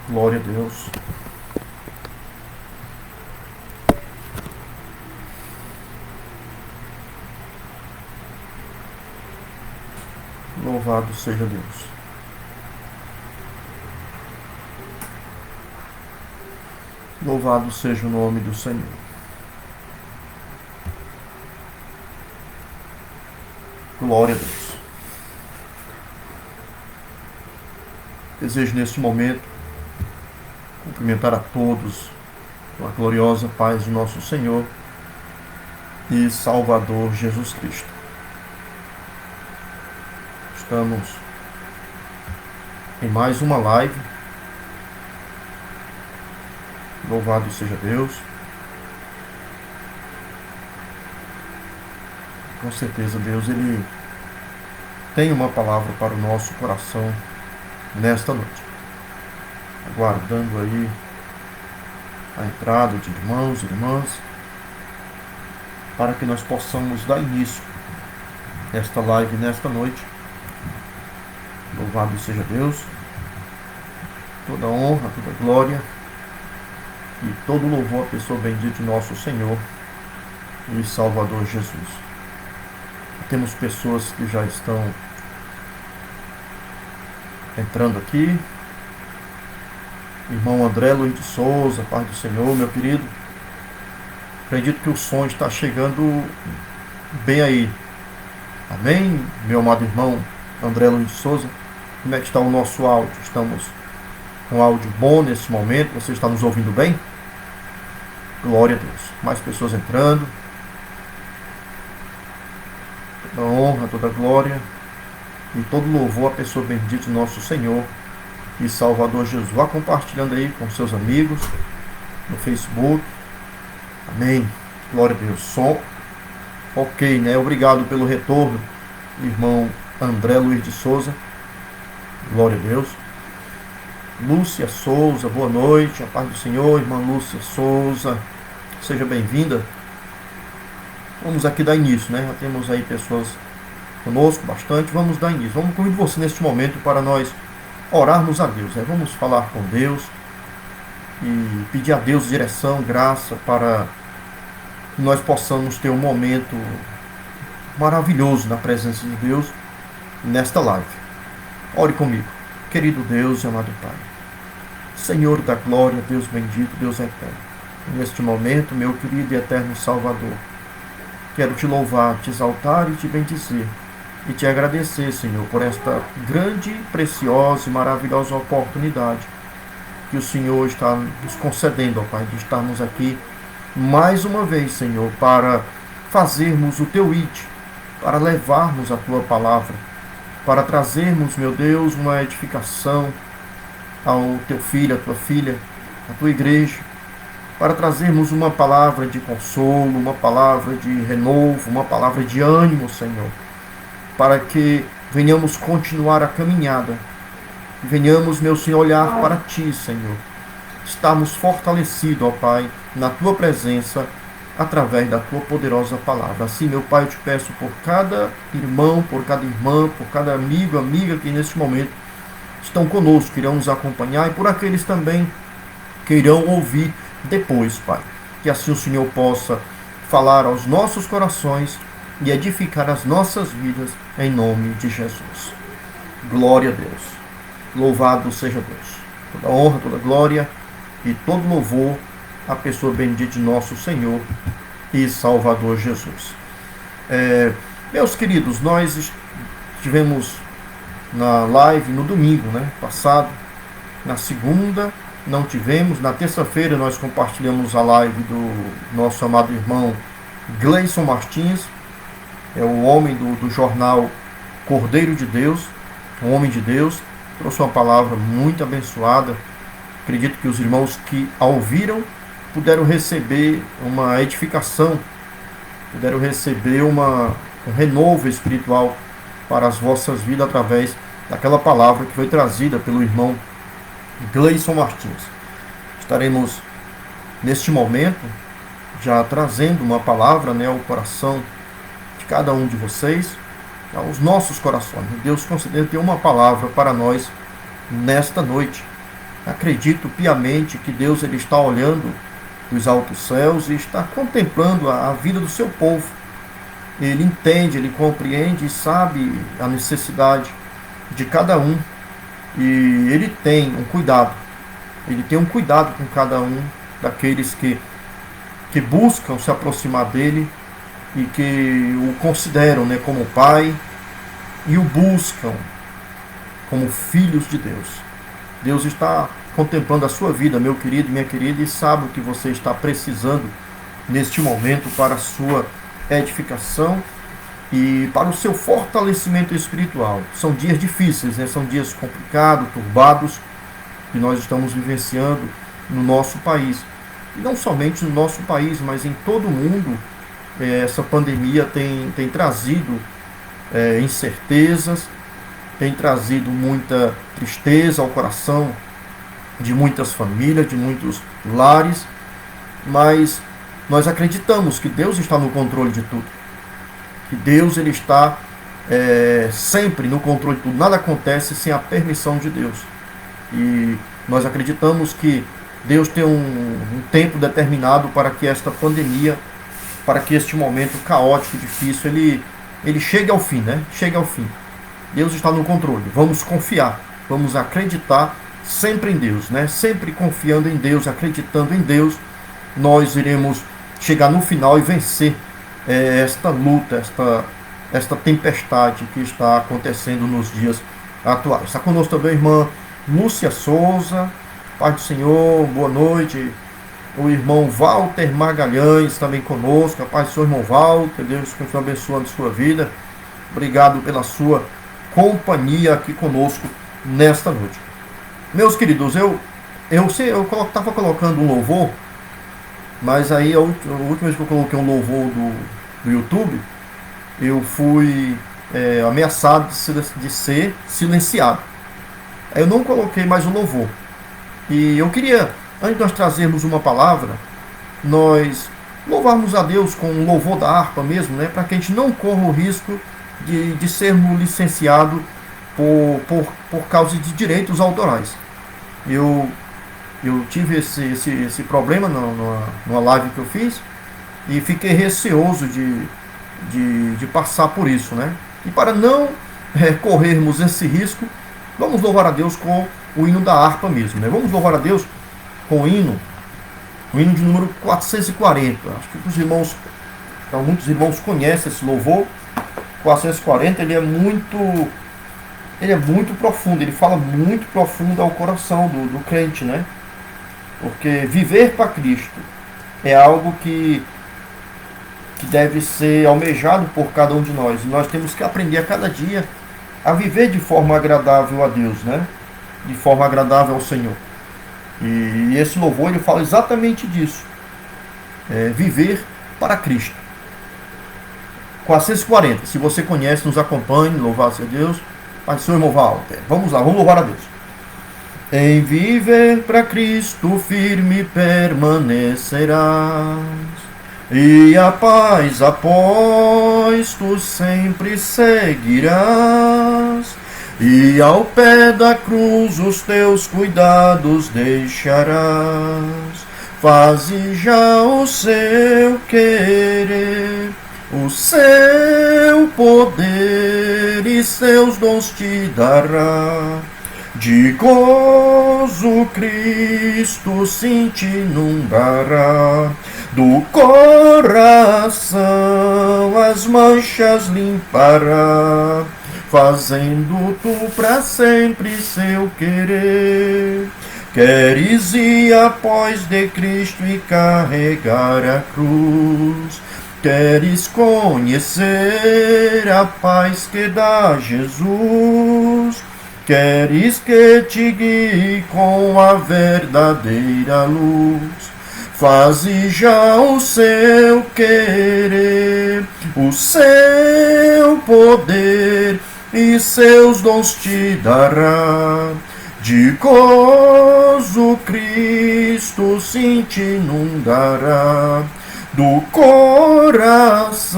Glória a Deus. Louvado seja Deus. Louvado seja o nome do Senhor. Glória a Deus. Desejo neste momento cumprimentar a todos com a gloriosa paz de nosso Senhor e Salvador Jesus Cristo. Estamos em mais uma live. Louvado seja Deus. Com certeza Deus, Ele tem uma palavra para o nosso coração nesta noite. Aguardando aí a entrada de irmãos e irmãs, para que nós possamos dar início a esta live nesta noite. Louvado seja Deus. Toda honra, toda glória e todo louvor à pessoa bendita de nosso Senhor e Salvador Jesus. Temos pessoas que já estão entrando aqui. Irmão André Luiz de Souza, paz do Senhor, meu querido. Acredito que o som está chegando bem aí. Amém, meu amado irmão André Luiz de Souza. Como é que está o nosso áudio? Estamos com áudio bom nesse momento. Você está nos ouvindo bem? Glória a Deus. Mais pessoas entrando. Toda honra, toda glória e todo louvor à pessoa bendita de nosso Senhor e Salvador Jesus. Vá compartilhando aí com seus amigos no Facebook. Amém. Glória a Deus. Som ok, né? Obrigado pelo retorno, irmão André Luiz de Souza. Glória a Deus. Lúcia Souza, boa noite. A paz do Senhor, irmã Lúcia Souza. Seja bem-vinda. Vamos aqui dar início, né? Já temos aí pessoas conosco bastante. Vamos dar início. Vamos convidar você neste momento para nós orarmos a Deus, né? Vamos falar com Deus e pedir a Deus direção, graça, para que nós possamos ter um momento maravilhoso na presença de Deus nesta live. Ore comigo. Querido Deus e amado Pai, Senhor da glória, Deus bendito, Deus eterno, neste momento, meu querido e eterno Salvador, quero te louvar, te exaltar e te bendizer e te agradecer, Senhor, por esta grande, preciosa e maravilhosa oportunidade que o Senhor está nos concedendo, ó Pai, de estarmos aqui mais uma vez, Senhor, para fazermos o teu ID, para levarmos a tua palavra, para trazermos, meu Deus, uma edificação ao teu filho, à tua filha, à tua igreja, para trazermos uma palavra de consolo, uma palavra de renovo, uma palavra de ânimo, Senhor, para que venhamos continuar a caminhada, venhamos, meu Senhor, olhar para Ti, Senhor, estarmos fortalecidos, ó Pai, na Tua presença, através da Tua poderosa palavra. Assim, meu Pai, eu te peço por cada irmão, por cada irmã, por cada amigo, amiga que neste momento estão conosco, que irão nos acompanhar, e por aqueles também que irão ouvir depois, Pai. Que assim o Senhor possa falar aos nossos corações e edificar as nossas vidas, em nome de Jesus. Glória a Deus. Louvado seja Deus. Toda honra, toda glória e todo louvor à pessoa bendita de nosso Senhor e Salvador Jesus. Meus queridos, nós estivemos na live no domingo, né, passado. Na segunda não tivemos. Na terça-feira nós compartilhamos a live do nosso amado irmão Gleison Martins, é o homem do jornal Cordeiro de Deus, um homem de Deus. Trouxe uma palavra muito abençoada. Acredito que os irmãos que a ouviram puderam receber uma edificação, puderam receber um renovo espiritual para as vossas vidas através daquela palavra que foi trazida pelo irmão Gleison Martins. Estaremos neste momento já trazendo uma palavra, né, ao coração de cada um de vocês, aos nossos corações. Deus concedeu ter uma palavra para nós nesta noite. Acredito piamente que Deus ele está olhando dos altos céus e está contemplando a vida do seu povo. Ele entende, ele compreende e sabe a necessidade de cada um. E ele tem um cuidado. Ele tem um cuidado com cada um daqueles que buscam se aproximar dele e que o consideram, né, como pai e o buscam como filhos de Deus. Deus está contemplando a sua vida, meu querido e minha querida, e sabe o que você está precisando neste momento para a sua edificação e para o seu fortalecimento espiritual. São dias difíceis, né? São dias complicados, turbados, que nós estamos vivenciando no nosso país. E não somente no nosso país, mas em todo o mundo. Essa pandemia tem trazido incertezas, tem trazido muita tristeza ao coração de muitas famílias, de muitos lares, mas nós acreditamos que Deus está no controle de tudo, que Deus ele está sempre no controle de tudo, nada acontece sem a permissão de Deus, e nós acreditamos que Deus tem um tempo determinado para que esta pandemia, para que este momento caótico e difícil, ele chegue ao fim, né? Chegue ao fim. Deus está no controle. Vamos confiar, vamos acreditar sempre em Deus, né? Sempre confiando em Deus, acreditando em Deus, nós iremos chegar no final e vencer esta luta, esta tempestade que está acontecendo nos dias atuais. Está conosco também a irmã Lúcia Souza, Pai do Senhor, boa noite. O irmão Walter Magalhães também conosco, a paz do Senhor, irmão Walter, Deus continue abençoando a sua vida. Obrigado pela sua companhia aqui conosco nesta noite. Meus queridos, eu estava colocando um louvor, mas aí a última vez que eu coloquei um louvor do YouTube, eu fui ameaçado de ser silenciado. Aí eu não coloquei mais o louvor. E eu queria, antes de nós trazermos uma palavra, nós louvarmos a Deus com o louvor da harpa mesmo, né, para que a gente não corra o risco de sermos licenciados por causa de direitos autorais. Eu tive esse problema numa live que eu fiz e fiquei receoso de passar por isso, né? E para não corrermos esse risco, vamos louvar a Deus com o hino da harpa mesmo, né? Vamos louvar a Deus com o hino de número 440. Acho que muitos irmãos conhecem esse louvor. 440, ele é muito profundo, ele fala muito profundo ao coração do crente, né? Porque viver para Cristo é algo que deve ser almejado por cada um de nós. E nós temos que aprender a cada dia a viver de forma agradável a Deus, né? De forma agradável ao Senhor. E esse louvor ele fala exatamente disso. Viver para Cristo. 440. Se você conhece, nos acompanhe, louvado seja Deus. Pai do Senhor, irmão Walter. Vamos lá, vamos louvar a Deus. Em viver para Cristo firme permanecerás, e a paz após tu sempre seguirás, e ao pé da cruz os teus cuidados deixarás. Faze já o seu querer, o seu poder e seus dons te dará. De gozo Cristo sim te inundará, do coração as manchas limpará, fazendo tu para sempre seu querer. Queres ir após de Cristo e carregar a cruz, queres conhecer a paz que dá Jesus, queres que te guie com a verdadeira luz. Faze já o seu querer, o seu poder e seus dons te dará. De gozo Cristo sim te inundará, do coração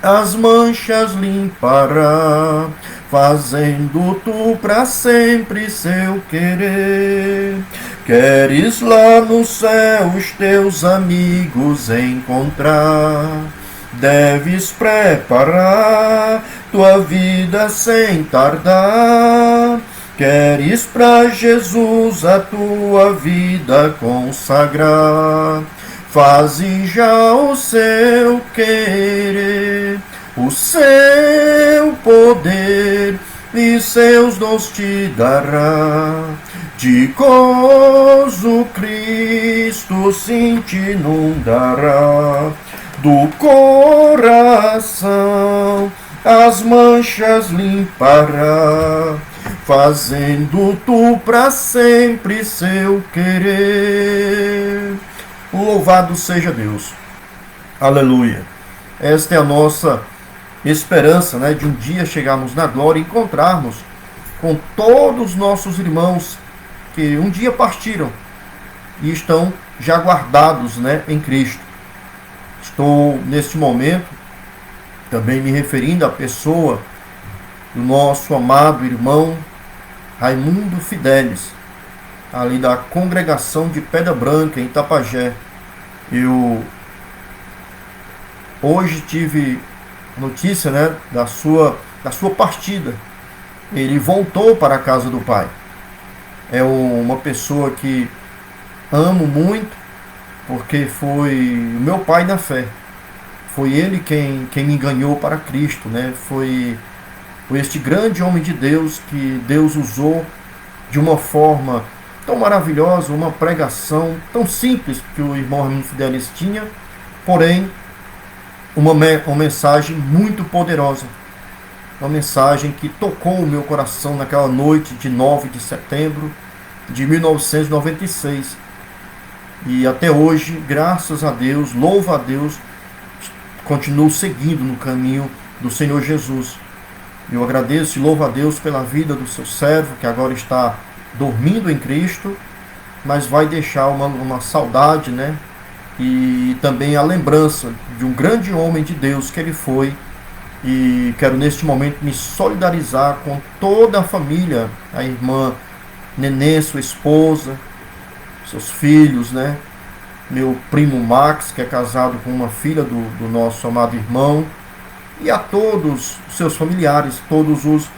as manchas limpará, fazendo tu para sempre seu querer. Queres lá no céu os teus amigos encontrar, deves preparar tua vida sem tardar. Queres para Jesus a tua vida consagrar, faze já o seu querer, o seu poder e seus dons te dará. De gozo Cristo sim te inundará, do coração as manchas limpará, fazendo tu para sempre seu querer. Louvado seja Deus. Aleluia. Esta é a nossa esperança, né, de um dia chegarmos na glória e encontrarmos com todos os nossos irmãos que um dia partiram e estão já guardados, né, em Cristo. Estou, neste momento, também me referindo à pessoa do nosso amado irmão Raimundo Fidelis, ali da congregação de Pedra Branca, em Itapajé. Eu hoje tive notícia, né, da sua partida. Ele voltou para a casa do Pai. É uma pessoa que amo muito, porque foi o meu pai na fé. Foi ele quem me ganhou para Cristo, né? Foi este grande homem de Deus que Deus usou de uma forma tão maravilhosa, uma pregação tão simples que o irmão Raimundo Fidelis tinha, porém uma mensagem muito poderosa, uma mensagem que tocou o meu coração naquela noite de 9 de setembro de 1996. E até hoje, graças a Deus, louvo a Deus, continuo seguindo no caminho do Senhor Jesus. Eu agradeço e louvo a Deus pela vida do seu servo, que agora está dormindo em Cristo, mas vai deixar uma saudade, né? E também a lembrança de um grande homem de Deus que ele foi. E quero neste momento me solidarizar com toda a família, a irmã Nenê, sua esposa, seus filhos, né? Meu primo Max, que é casado com uma filha do nosso amado irmão, e a todos os seus familiares, todos os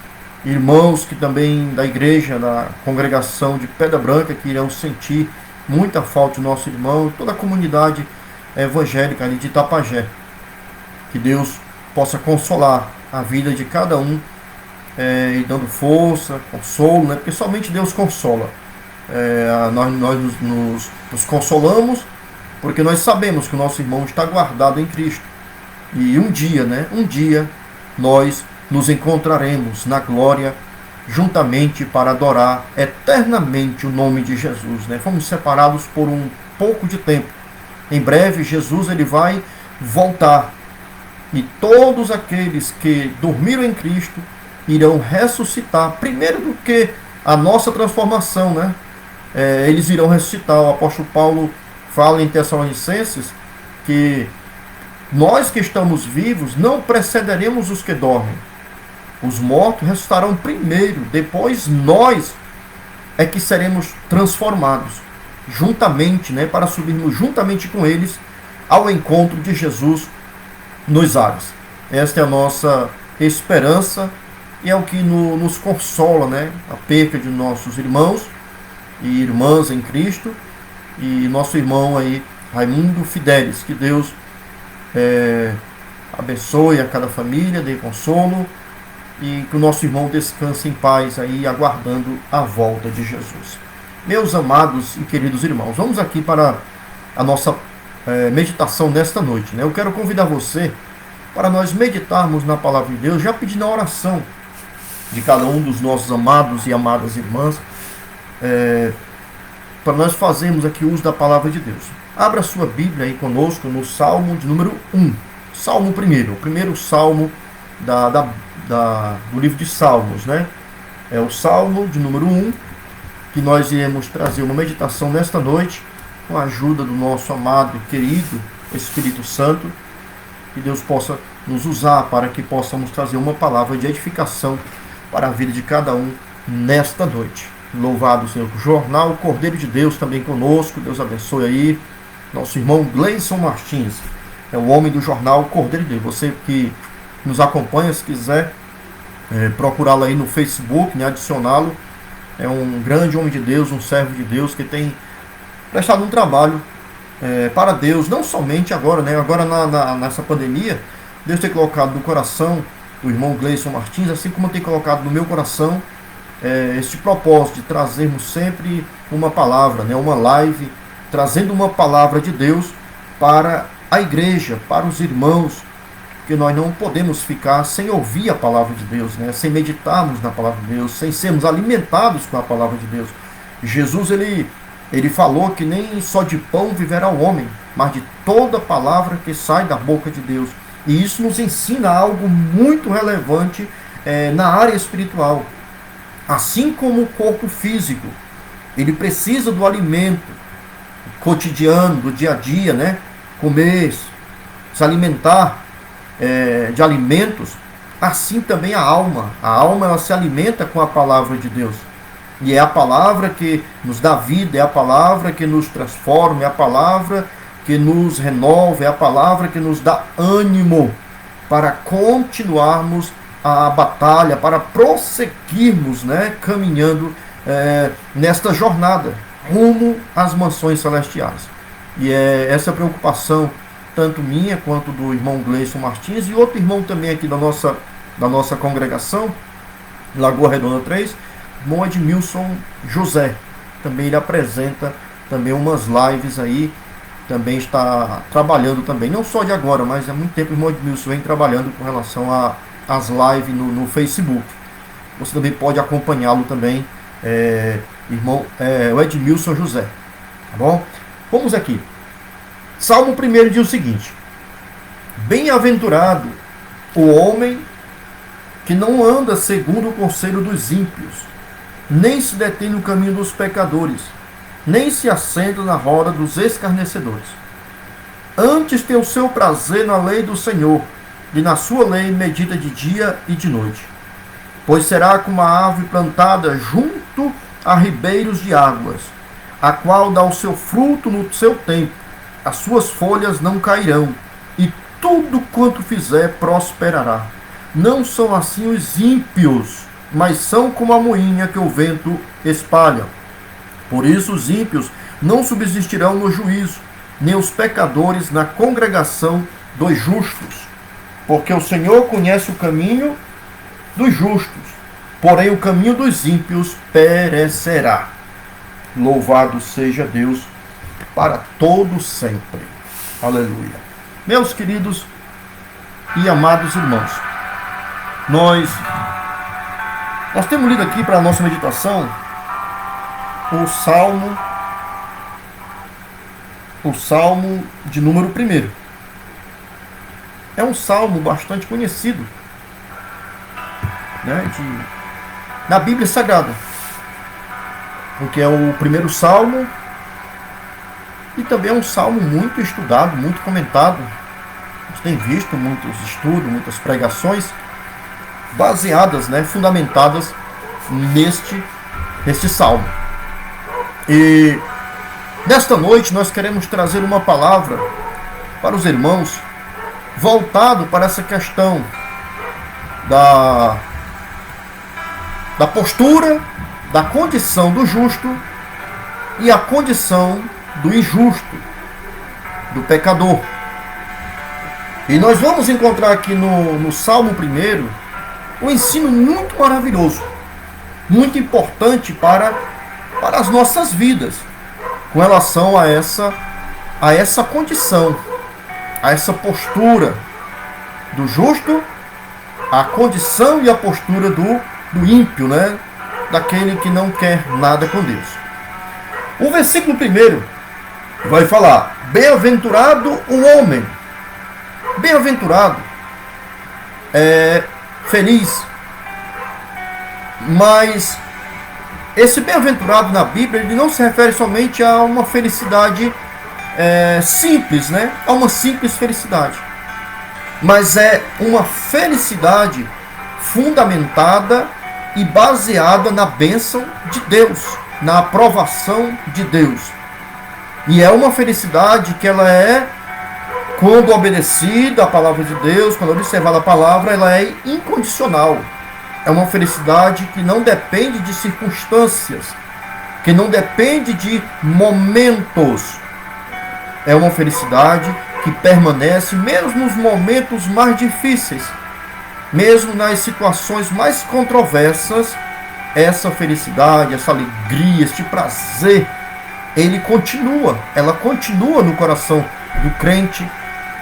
irmãos que também da igreja, da congregação de Pedra Branca, que irão sentir muita falta do nosso irmão, toda a comunidade evangélica ali de Itapajé. Que Deus possa consolar a vida de cada um, e dando força, consolo, né? Porque somente Deus consola. Nós nos consolamos porque nós sabemos que o nosso irmão está guardado em Cristo. E um dia, né? Um dia nós nos encontraremos na glória juntamente para adorar eternamente o nome de Jesus, né? Fomos separados por um pouco de tempo. Em breve Jesus ele vai voltar e todos aqueles que dormiram em Cristo irão ressuscitar primeiro do que a nossa transformação, né? Eles irão ressuscitar. O apóstolo Paulo fala em Tessalonicenses que nós que estamos vivos não precederemos os que dormem. Os mortos ressuscitarão primeiro, depois nós é que seremos transformados juntamente, né, para subirmos juntamente com eles ao encontro de Jesus nos ares. Esta é a nossa esperança e é o que nos consola, né, a perca de nossos irmãos e irmãs em Cristo, e nosso irmão aí, Raimundo Fidelis. Que Deus abençoe a cada família, dê consolo, e que o nosso irmão descanse em paz aí, aguardando a volta de Jesus. Meus amados e queridos irmãos, vamos aqui para a nossa meditação nesta noite, né? Eu quero convidar você para nós meditarmos na palavra de Deus, já pedindo a oração de cada um dos nossos amados e amadas irmãs, para nós fazermos aqui uso da palavra de Deus. Abra sua Bíblia aí conosco no Salmo de número 1. Salmo o primeiro Salmo do livro de Salmos, né? É o Salmo de número 1, que nós iremos trazer uma meditação nesta noite, com a ajuda do nosso amado e querido Espírito Santo. Que Deus possa nos usar para que possamos trazer uma palavra de edificação para a vida de cada um nesta noite. Louvado seja o Jornal Cordeiro de Deus também conosco. Deus abençoe aí. Nosso irmão Gleison Martins é o homem do Jornal Cordeiro de Deus. Você que nos acompanha, se quiser procurá-lo aí no Facebook, né, adicioná-lo. É um grande homem de Deus, um servo de Deus que tem prestado um trabalho para Deus, não somente agora, né? Agora nessa pandemia, Deus tem colocado no coração do irmão Gleison Martins, assim como tem colocado no meu coração este propósito de trazermos sempre uma palavra, né? Uma live, trazendo uma palavra de Deus para a igreja, para os irmãos, que nós não podemos ficar sem ouvir a palavra de Deus, né? Sem meditarmos na palavra de Deus, sem sermos alimentados com a palavra de Deus. Jesus, ele falou que nem só de pão viverá o homem, mas de toda palavra que sai da boca de Deus. E isso nos ensina algo muito relevante na área espiritual. Assim como o corpo físico, ele precisa do alimento cotidiano, do dia a dia, né? Comer, se alimentar de alimentos, assim também a alma. A alma, ela se alimenta com a palavra de Deus. E é a palavra que nos dá vida, é a palavra que nos transforma, é a palavra que nos renova, é a palavra que nos dá ânimo para continuarmos a batalha, para prosseguirmos, né, caminhando nesta jornada rumo às mansões celestiais. E é essa preocupação, tanto minha quanto do irmão Gleison Martins e outro irmão também aqui da nossa congregação, Lagoa Redonda 3, irmão Edmilson José. Também ele apresenta também umas lives aí, também está trabalhando também, não só de agora, mas há muito tempo o irmão Edmilson vem trabalhando com relação às lives no Facebook. Você também pode acompanhá-lo também, o Edmilson José. Tá bom? Vamos aqui. Salmo 1 diz o seguinte: bem-aventurado o homem que não anda segundo o conselho dos ímpios, nem se detém no caminho dos pecadores, nem se assenta na roda dos escarnecedores. Antes tem o seu prazer na lei do Senhor, e na sua lei medita de dia e de noite. Pois será como a árvore plantada junto a ribeiros de águas, a qual dá o seu fruto no seu tempo, as suas folhas não cairão, e tudo quanto fizer prosperará. Não são assim os ímpios, mas são como a moinha que o vento espalha. Por isso os ímpios não subsistirão no juízo, nem os pecadores na congregação dos justos. Porque o Senhor conhece o caminho dos justos, porém o caminho dos ímpios perecerá. Louvado seja Deus para todo sempre. Aleluia. Meus queridos e amados irmãos, nós temos lido aqui para a nossa meditação o Salmo de número 1. É um salmo bastante conhecido, né, na Bíblia Sagrada, porque é o primeiro salmo e também é um salmo muito estudado, muito comentado. A gente tem visto muitos estudos, muitas pregações baseadas, né, fundamentadas neste salmo. E nesta noite nós queremos trazer uma palavra para os irmãos voltado para essa questão da postura, da condição do justo e a condição do injusto, do pecador. E nós vamos encontrar aqui no Salmo 1 um ensino muito maravilhoso, muito importante para as nossas vidas, com relação a essa condição, a essa postura do justo, a condição e a postura do ímpio, né? Daquele que não quer nada com Deus. O versículo 1 vai falar: bem-aventurado o homem. Bem-aventurado é feliz. Mas esse bem-aventurado na Bíblia, ele não se refere somente a uma felicidade simples, né? A uma simples felicidade. mas é uma felicidade fundamentada e baseada na bênção de Deus, na aprovação de Deus. E é uma felicidade que ela é, quando obedecida à palavra de Deus, quando observada a palavra, ela é incondicional. É uma felicidade que não depende de circunstâncias, que não depende de momentos. É uma felicidade que permanece mesmo nos momentos mais difíceis, mesmo nas situações mais controversas. Essa felicidade, essa alegria, este prazer, ela continua no coração do crente,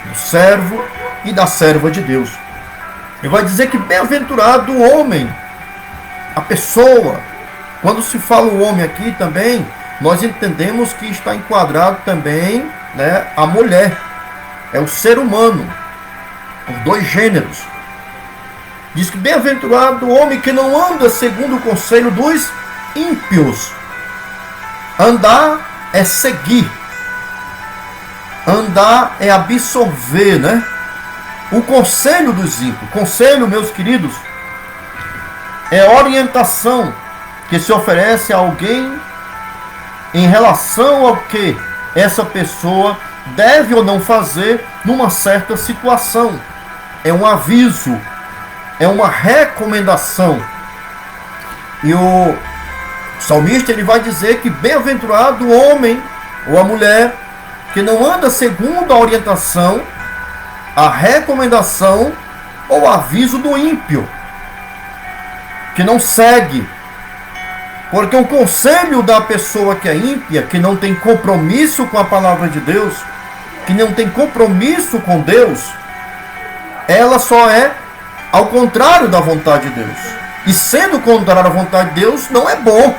do servo e da serva de Deus. E vai dizer que bem-aventurado o homem, a pessoa. Quando se fala o homem aqui também, nós entendemos que está enquadrado também, né, a mulher. É o ser humano, os dois gêneros. Diz que bem-aventurado o homem que não anda segundo o conselho dos ímpios. Andar é seguir. Andar é absorver, né? O conselho dos ímpios. Conselho, meus queridos, é orientação que se oferece a alguém em relação ao que essa pessoa deve ou não fazer numa certa situação. É um aviso, é uma recomendação. E o salmista ele vai dizer que bem-aventurado o homem ou a mulher que não anda segundo a orientação, a recomendação ou aviso do ímpio, que não segue. Porque o conselho da pessoa que é ímpia, que não tem compromisso com a palavra de Deus, que não tem compromisso com Deus, ela só é ao contrário da vontade de Deus. E sendo contrário à vontade de Deus, não é bom.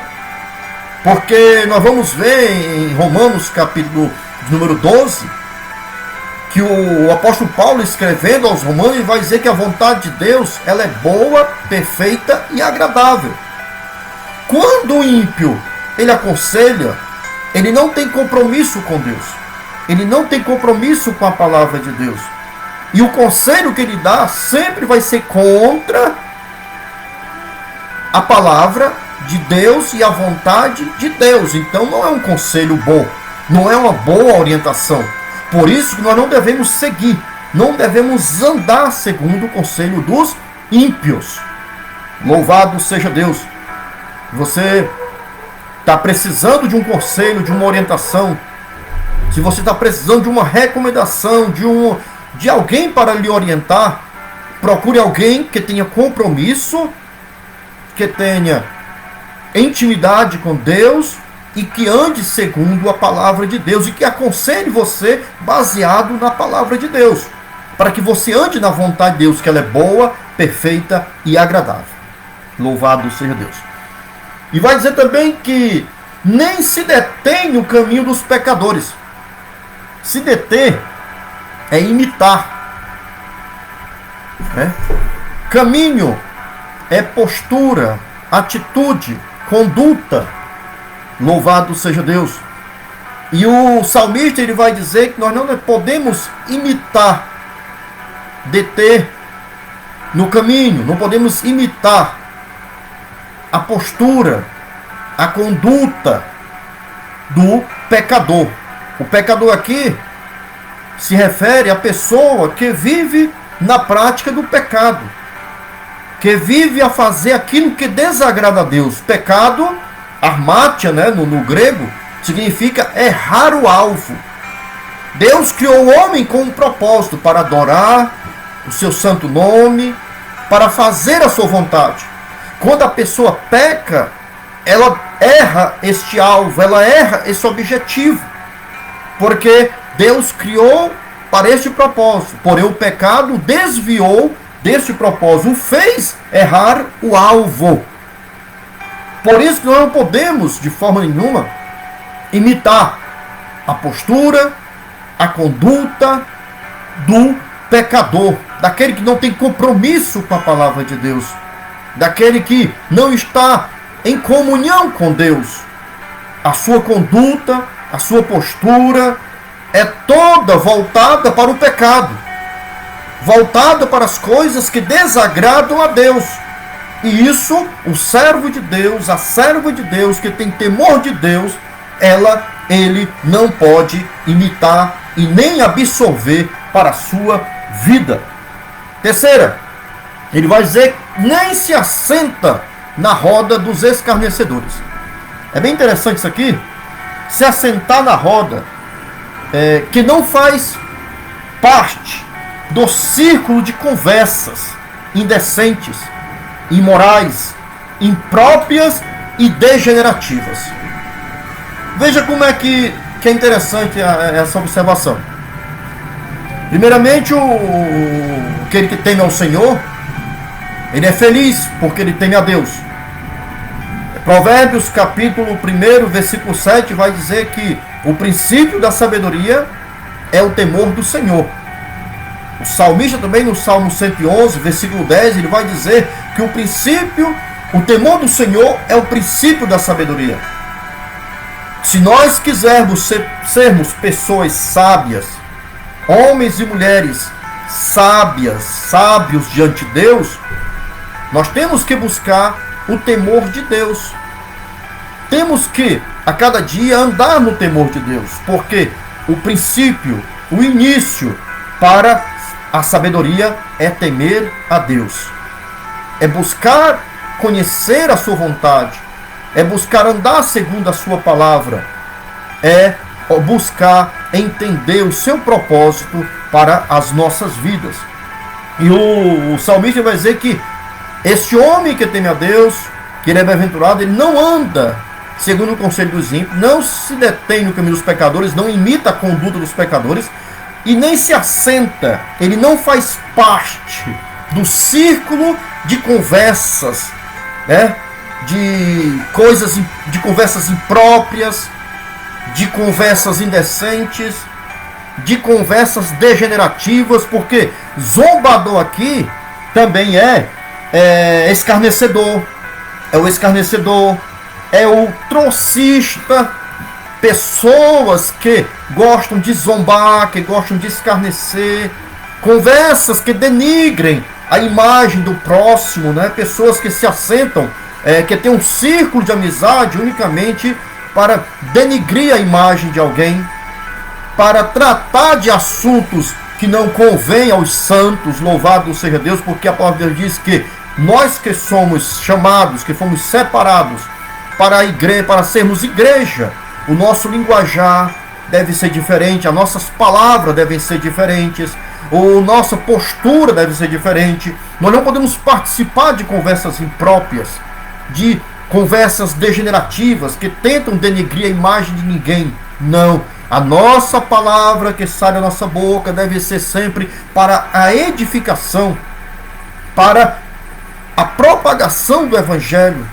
Porque nós vamos ver em Romanos capítulo número 12, que o apóstolo Paulo, escrevendo aos romanos, ele vai dizer que a vontade de Deus ela é boa, perfeita e agradável. Quando o ímpio ele aconselha, ele não tem compromisso com Deus. Ele não tem compromisso com a palavra de Deus. E o conselho que ele dá sempre vai ser contra a palavra de Deus e a vontade de Deus. Então não é um conselho bom, não é uma boa orientação. Por isso que nós não devemos seguir, não devemos andar segundo o conselho dos ímpios. Louvado seja Deus. Você está precisando de um conselho, de uma orientação, se você está precisando de uma recomendação, de alguém para lhe orientar, procure alguém que tenha compromisso, que tenha intimidade com Deus e que ande segundo a palavra de Deus e que aconselhe você baseado na palavra de Deus, para que você ande na vontade de Deus, que ela é boa, perfeita e agradável. Louvado seja Deus. E vai dizer também que nem se detém no caminho dos pecadores. Se deter é imitar. Caminho é postura, atitude, conduta. Louvado seja Deus. E o salmista ele vai dizer que nós não podemos imitar, deter no caminho, não podemos imitar a postura, a conduta do pecador. O pecador aqui se refere à pessoa que vive na prática do pecado, que vive a fazer aquilo que desagrada a Deus. Pecado, armátia, né, no grego, significa errar o alvo. Deus criou o homem com um propósito, para adorar o seu santo nome, para fazer a sua vontade. Quando a pessoa peca, ela erra este alvo, ela erra esse objetivo. Porque Deus criou para este propósito. Porém, o pecado desviou deste propósito, o fez errar o alvo. Por isso que nós não podemos, de forma nenhuma, imitar a postura, a conduta do pecador, daquele que não tem compromisso com a palavra de Deus, daquele que não está em comunhão com Deus. A sua conduta, a sua postura é toda voltada para o pecado. voltada para as coisas que desagradam a Deus. E isso, o servo de Deus, a serva de Deus, que tem temor de Deus, ele não pode imitar e nem absorver para a sua vida. Terceira, ele vai dizer, nem se assenta na roda dos escarnecedores. É bem interessante isso aqui. Se assentar na roda, que não faz parte do círculo de conversas indecentes, imorais, impróprias e degenerativas. Veja como é que é interessante essa observação. Primeiramente, aquele que teme ao Senhor, ele é feliz porque ele teme a Deus. Provérbios capítulo 1, versículo 7 vai dizer que o princípio da sabedoria é o temor do Senhor. O salmista também no Salmo 111, versículo 10, ele vai dizer que o temor do Senhor é o princípio da sabedoria. Se nós quisermos sermos pessoas sábias, homens e mulheres sábios diante de Deus, nós temos que buscar o temor de Deus. Temos que, a cada dia, andar no temor de Deus, porque o princípio, o início para a sabedoria é temer a Deus. É buscar conhecer a sua vontade. É buscar andar segundo a sua palavra. É buscar entender o seu propósito para as nossas vidas. E o salmista vai dizer que este homem que teme a Deus, que ele é bem-aventurado, ele não anda segundo o conselho dos ímpios, não se detém no caminho dos pecadores, não imita a conduta dos pecadores, e nem se assenta, ele não faz parte do círculo de conversas, de conversas impróprias, de conversas indecentes, de conversas degenerativas, porque zombador aqui também é escarnecedor, é o trocista, pessoas que gostam de zombar, que gostam de escarnecer, conversas que denigrem a imagem do próximo, pessoas que se assentam, que tem um círculo de amizade unicamente para denigrir a imagem de alguém, para tratar de assuntos que não convém aos santos, louvado seja Deus, porque a palavra de Deus diz que nós que somos chamados, que fomos separados para a igreja, para sermos igreja, o nosso linguajar deve ser diferente, as nossas palavras devem ser diferentes, a nossa postura deve ser diferente. Nós não podemos participar de conversas impróprias, de conversas degenerativas que tentam denegrir a imagem de ninguém. Não. A nossa palavra que sai da nossa boca deve ser sempre para a edificação, para a propagação do Evangelho,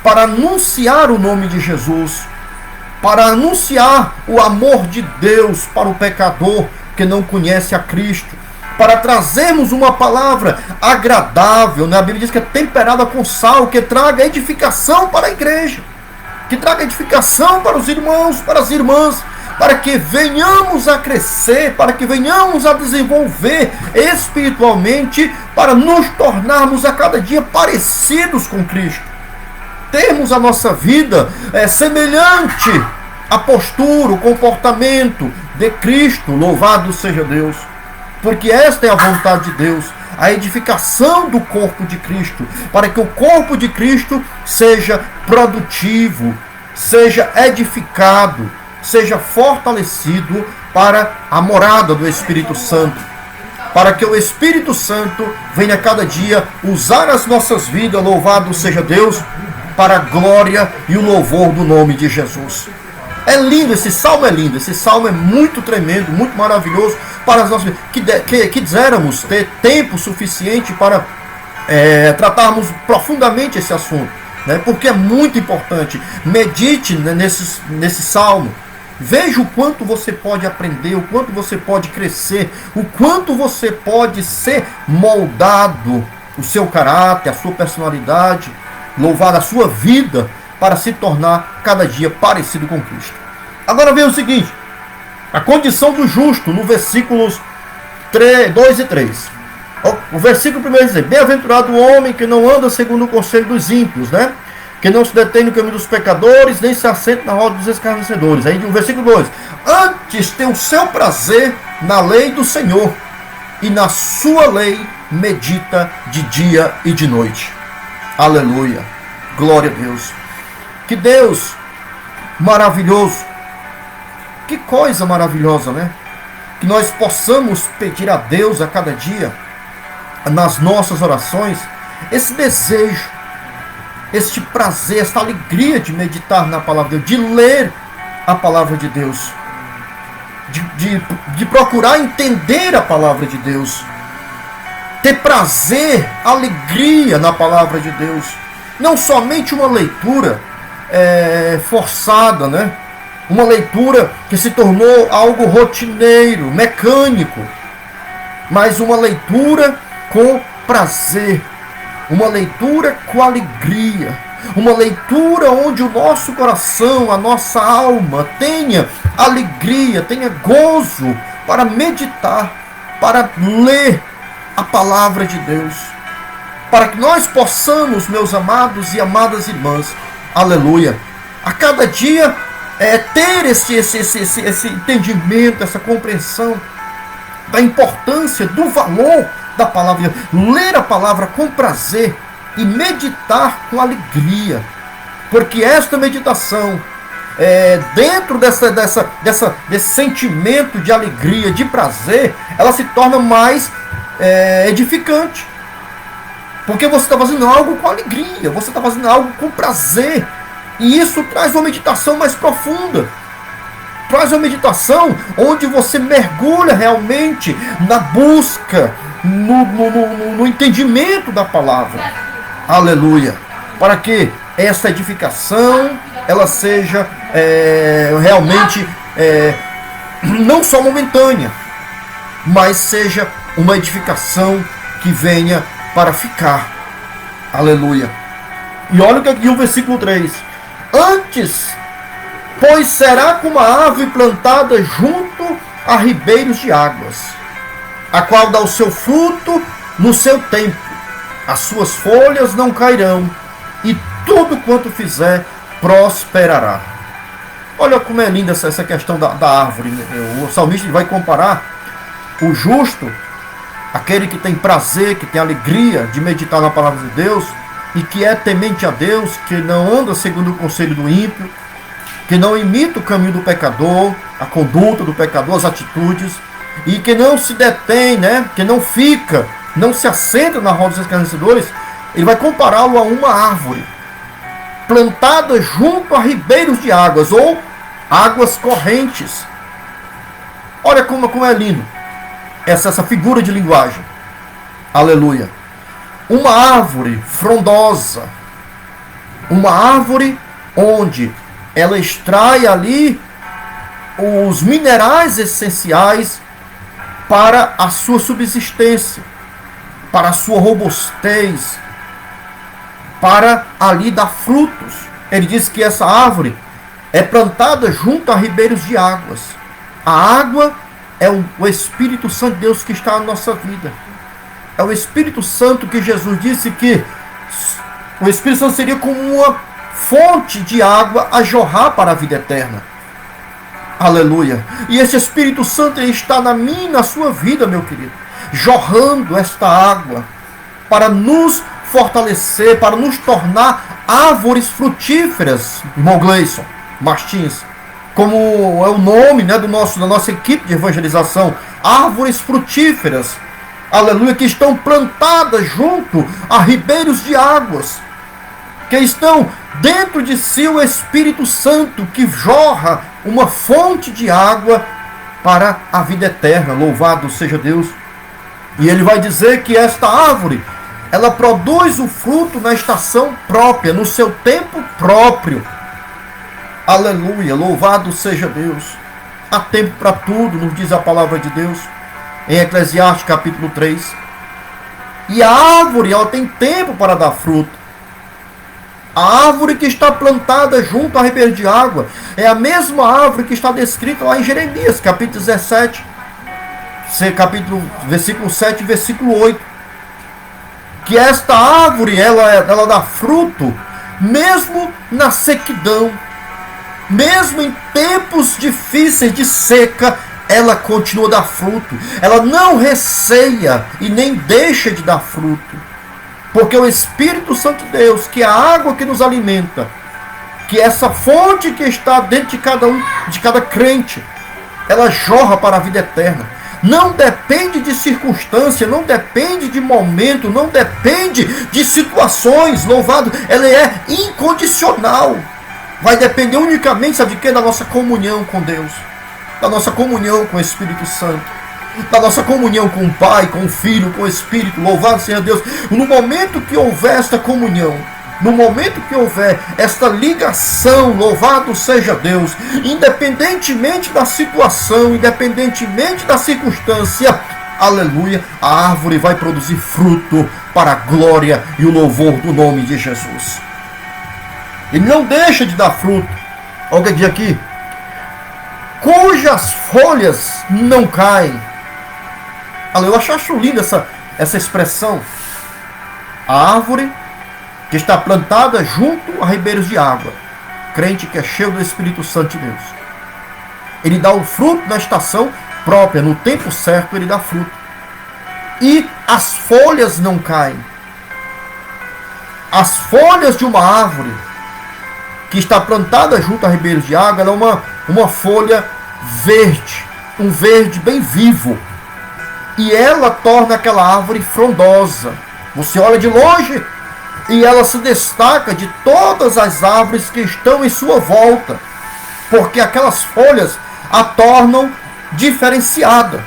para anunciar o nome de Jesus, para anunciar o amor de Deus para o pecador que não conhece a Cristo, para trazermos uma palavra agradável, a Bíblia diz que é temperada com sal, que traga edificação para a igreja, que traga edificação para os irmãos, para as irmãs, para que venhamos a crescer, para que venhamos a desenvolver espiritualmente, para nos tornarmos a cada dia parecidos com Cristo. Termos a nossa vida semelhante à postura, o comportamento de Cristo, louvado seja Deus. Porque esta é a vontade de Deus, a edificação do corpo de Cristo, para que o corpo de Cristo seja produtivo, seja edificado, seja fortalecido para a morada do Espírito Santo, para que o Espírito Santo venha cada dia usar as nossas vidas, louvado seja Deus, para a glória e o louvor do nome de Jesus. É lindo, esse salmo é lindo, esse salmo é muito tremendo, muito maravilhoso para as nossas vidas, que quiséramos ter tempo suficiente para tratarmos profundamente esse assunto, porque é muito importante. Medite nesse salmo. Veja o quanto você pode aprender, o quanto você pode crescer, o quanto você pode ser moldado, o seu caráter, a sua personalidade, louvar a sua vida para se tornar cada dia parecido com Cristo. Agora vem o seguinte, a condição do justo, no versículos 2 e 3. O versículo 1 diz: bem-aventurado o homem que não anda segundo o conselho dos ímpios, né? Que não se detém no caminho dos pecadores, nem se assenta na roda dos escarnecedores. Aí o versículo 2: antes tem o seu prazer na lei do Senhor, e na sua lei medita de dia e de noite. Aleluia, glória a Deus. Que Deus maravilhoso, que coisa maravilhosa, né? Que nós possamos pedir a Deus a cada dia, nas nossas orações, esse desejo, este prazer, esta alegria de meditar na palavra de Deus, de ler a palavra de Deus, de procurar entender a palavra de Deus, ter prazer, alegria na palavra de Deus, não somente uma leitura forçada, né? Uma leitura que se tornou algo rotineiro, mecânico, mas uma leitura com prazer, uma leitura com alegria, uma leitura onde o nosso coração, a nossa alma tenha alegria, tenha gozo para meditar, para ler a palavra de Deus, para que nós possamos, meus amados e amadas irmãs, aleluia, a cada dia ter esse entendimento, essa compreensão da importância, do valor da palavra de Deus, ler a palavra com prazer e meditar com alegria, porque esta meditação, dentro desse sentimento de alegria, de prazer, ela se torna mais edificante, porque você está fazendo algo com alegria, você está fazendo algo com prazer, e isso traz uma meditação mais profunda, traz uma meditação onde você mergulha realmente na busca, no entendimento da palavra. Aleluia. Para que essa edificação ela seja realmente não só momentânea, mas seja uma edificação que venha para ficar. Aleluia. E olha o que aqui o versículo 3. Antes, pois será como a árvore plantada junto a ribeiros de águas, a qual dá o seu fruto no seu tempo, as suas folhas não cairão, e tudo quanto fizer prosperará. Olha como é linda essa questão da árvore. O salmista vai comparar o justo, aquele que tem prazer, que tem alegria de meditar na palavra de Deus, e que é temente a Deus, que não anda segundo o conselho do ímpio, que não imita o caminho do pecador, a conduta do pecador, as atitudes, e que não se detém, né? Que não fica, não se assenta na roda dos escarnecedores. Ele vai compará-lo a uma árvore plantada junto a ribeiros de águas, ou águas correntes. Olha como é lindo essa figura de linguagem. Aleluia. Uma árvore frondosa, uma árvore onde ela extrai ali os minerais essenciais para a sua subsistência, para a sua robustez, para ali dar frutos. Ele diz que essa árvore é plantada junto a ribeiros de águas. A água é o Espírito Santo de Deus que está na nossa vida. É o Espírito Santo que Jesus disse que o Espírito Santo seria como uma fonte de água a jorrar para a vida eterna. Aleluia. E esse Espírito Santo está na minha e na sua vida, meu querido, jorrando esta água para nos fortalecer, para nos tornar árvores frutíferas, irmão Gleison Martins, como é o nome, né, da nossa equipe de evangelização, árvores frutíferas, aleluia, que estão plantadas junto a ribeiros de águas, que estão dentro de si o Espírito Santo, que jorra uma fonte de água para a vida eterna. Louvado seja Deus. E ele vai dizer que esta árvore, ela produz o fruto na estação própria, no seu tempo próprio. Aleluia, louvado seja Deus. Há tempo para tudo, nos diz a palavra de Deus, em Eclesiastes capítulo 3. E a árvore, ela tem tempo para dar fruto. A árvore que está plantada junto a ribeiro de água é a mesma árvore que está descrita lá em Jeremias capítulo 17. versículo 7 e versículo 8. Que esta árvore, ela dá fruto, mesmo na sequidão, mesmo em tempos difíceis de seca, ela continua a dar fruto. Ela não receia e nem deixa de dar fruto. Porque o Espírito Santo de Deus, que é a água que nos alimenta, que é essa fonte que está dentro de cada crente, ela jorra para a vida eterna. Não depende de circunstância, não depende de momento, não depende de situações. Louvado, ela é incondicional. Vai depender unicamente, sabe de quê? Da nossa comunhão com Deus, da nossa comunhão com o Espírito Santo, da nossa comunhão com o Pai, com o Filho, com o Espírito. Louvado seja Deus. No momento que houver esta comunhão, no momento que houver esta ligação, louvado seja Deus, independentemente da situação, independentemente da circunstância, aleluia, a árvore vai produzir fruto para a glória e o louvor do nome de Jesus. Ele não deixa de dar fruto. Olha diz aqui: cujas folhas não caem. Eu acho linda essa expressão. A árvore que está plantada junto a ribeiros de água. Crente que é cheio do Espírito Santo de Deus. Ele dá o fruto na estação própria, no tempo certo ele dá fruto. E as folhas não caem. As folhas de uma árvore que está plantada junto a ribeiros de água, ela é uma folha verde, um verde bem vivo. E ela torna aquela árvore frondosa. Você olha de longe e ela se destaca de todas as árvores que estão em sua volta, porque aquelas folhas a tornam diferenciada.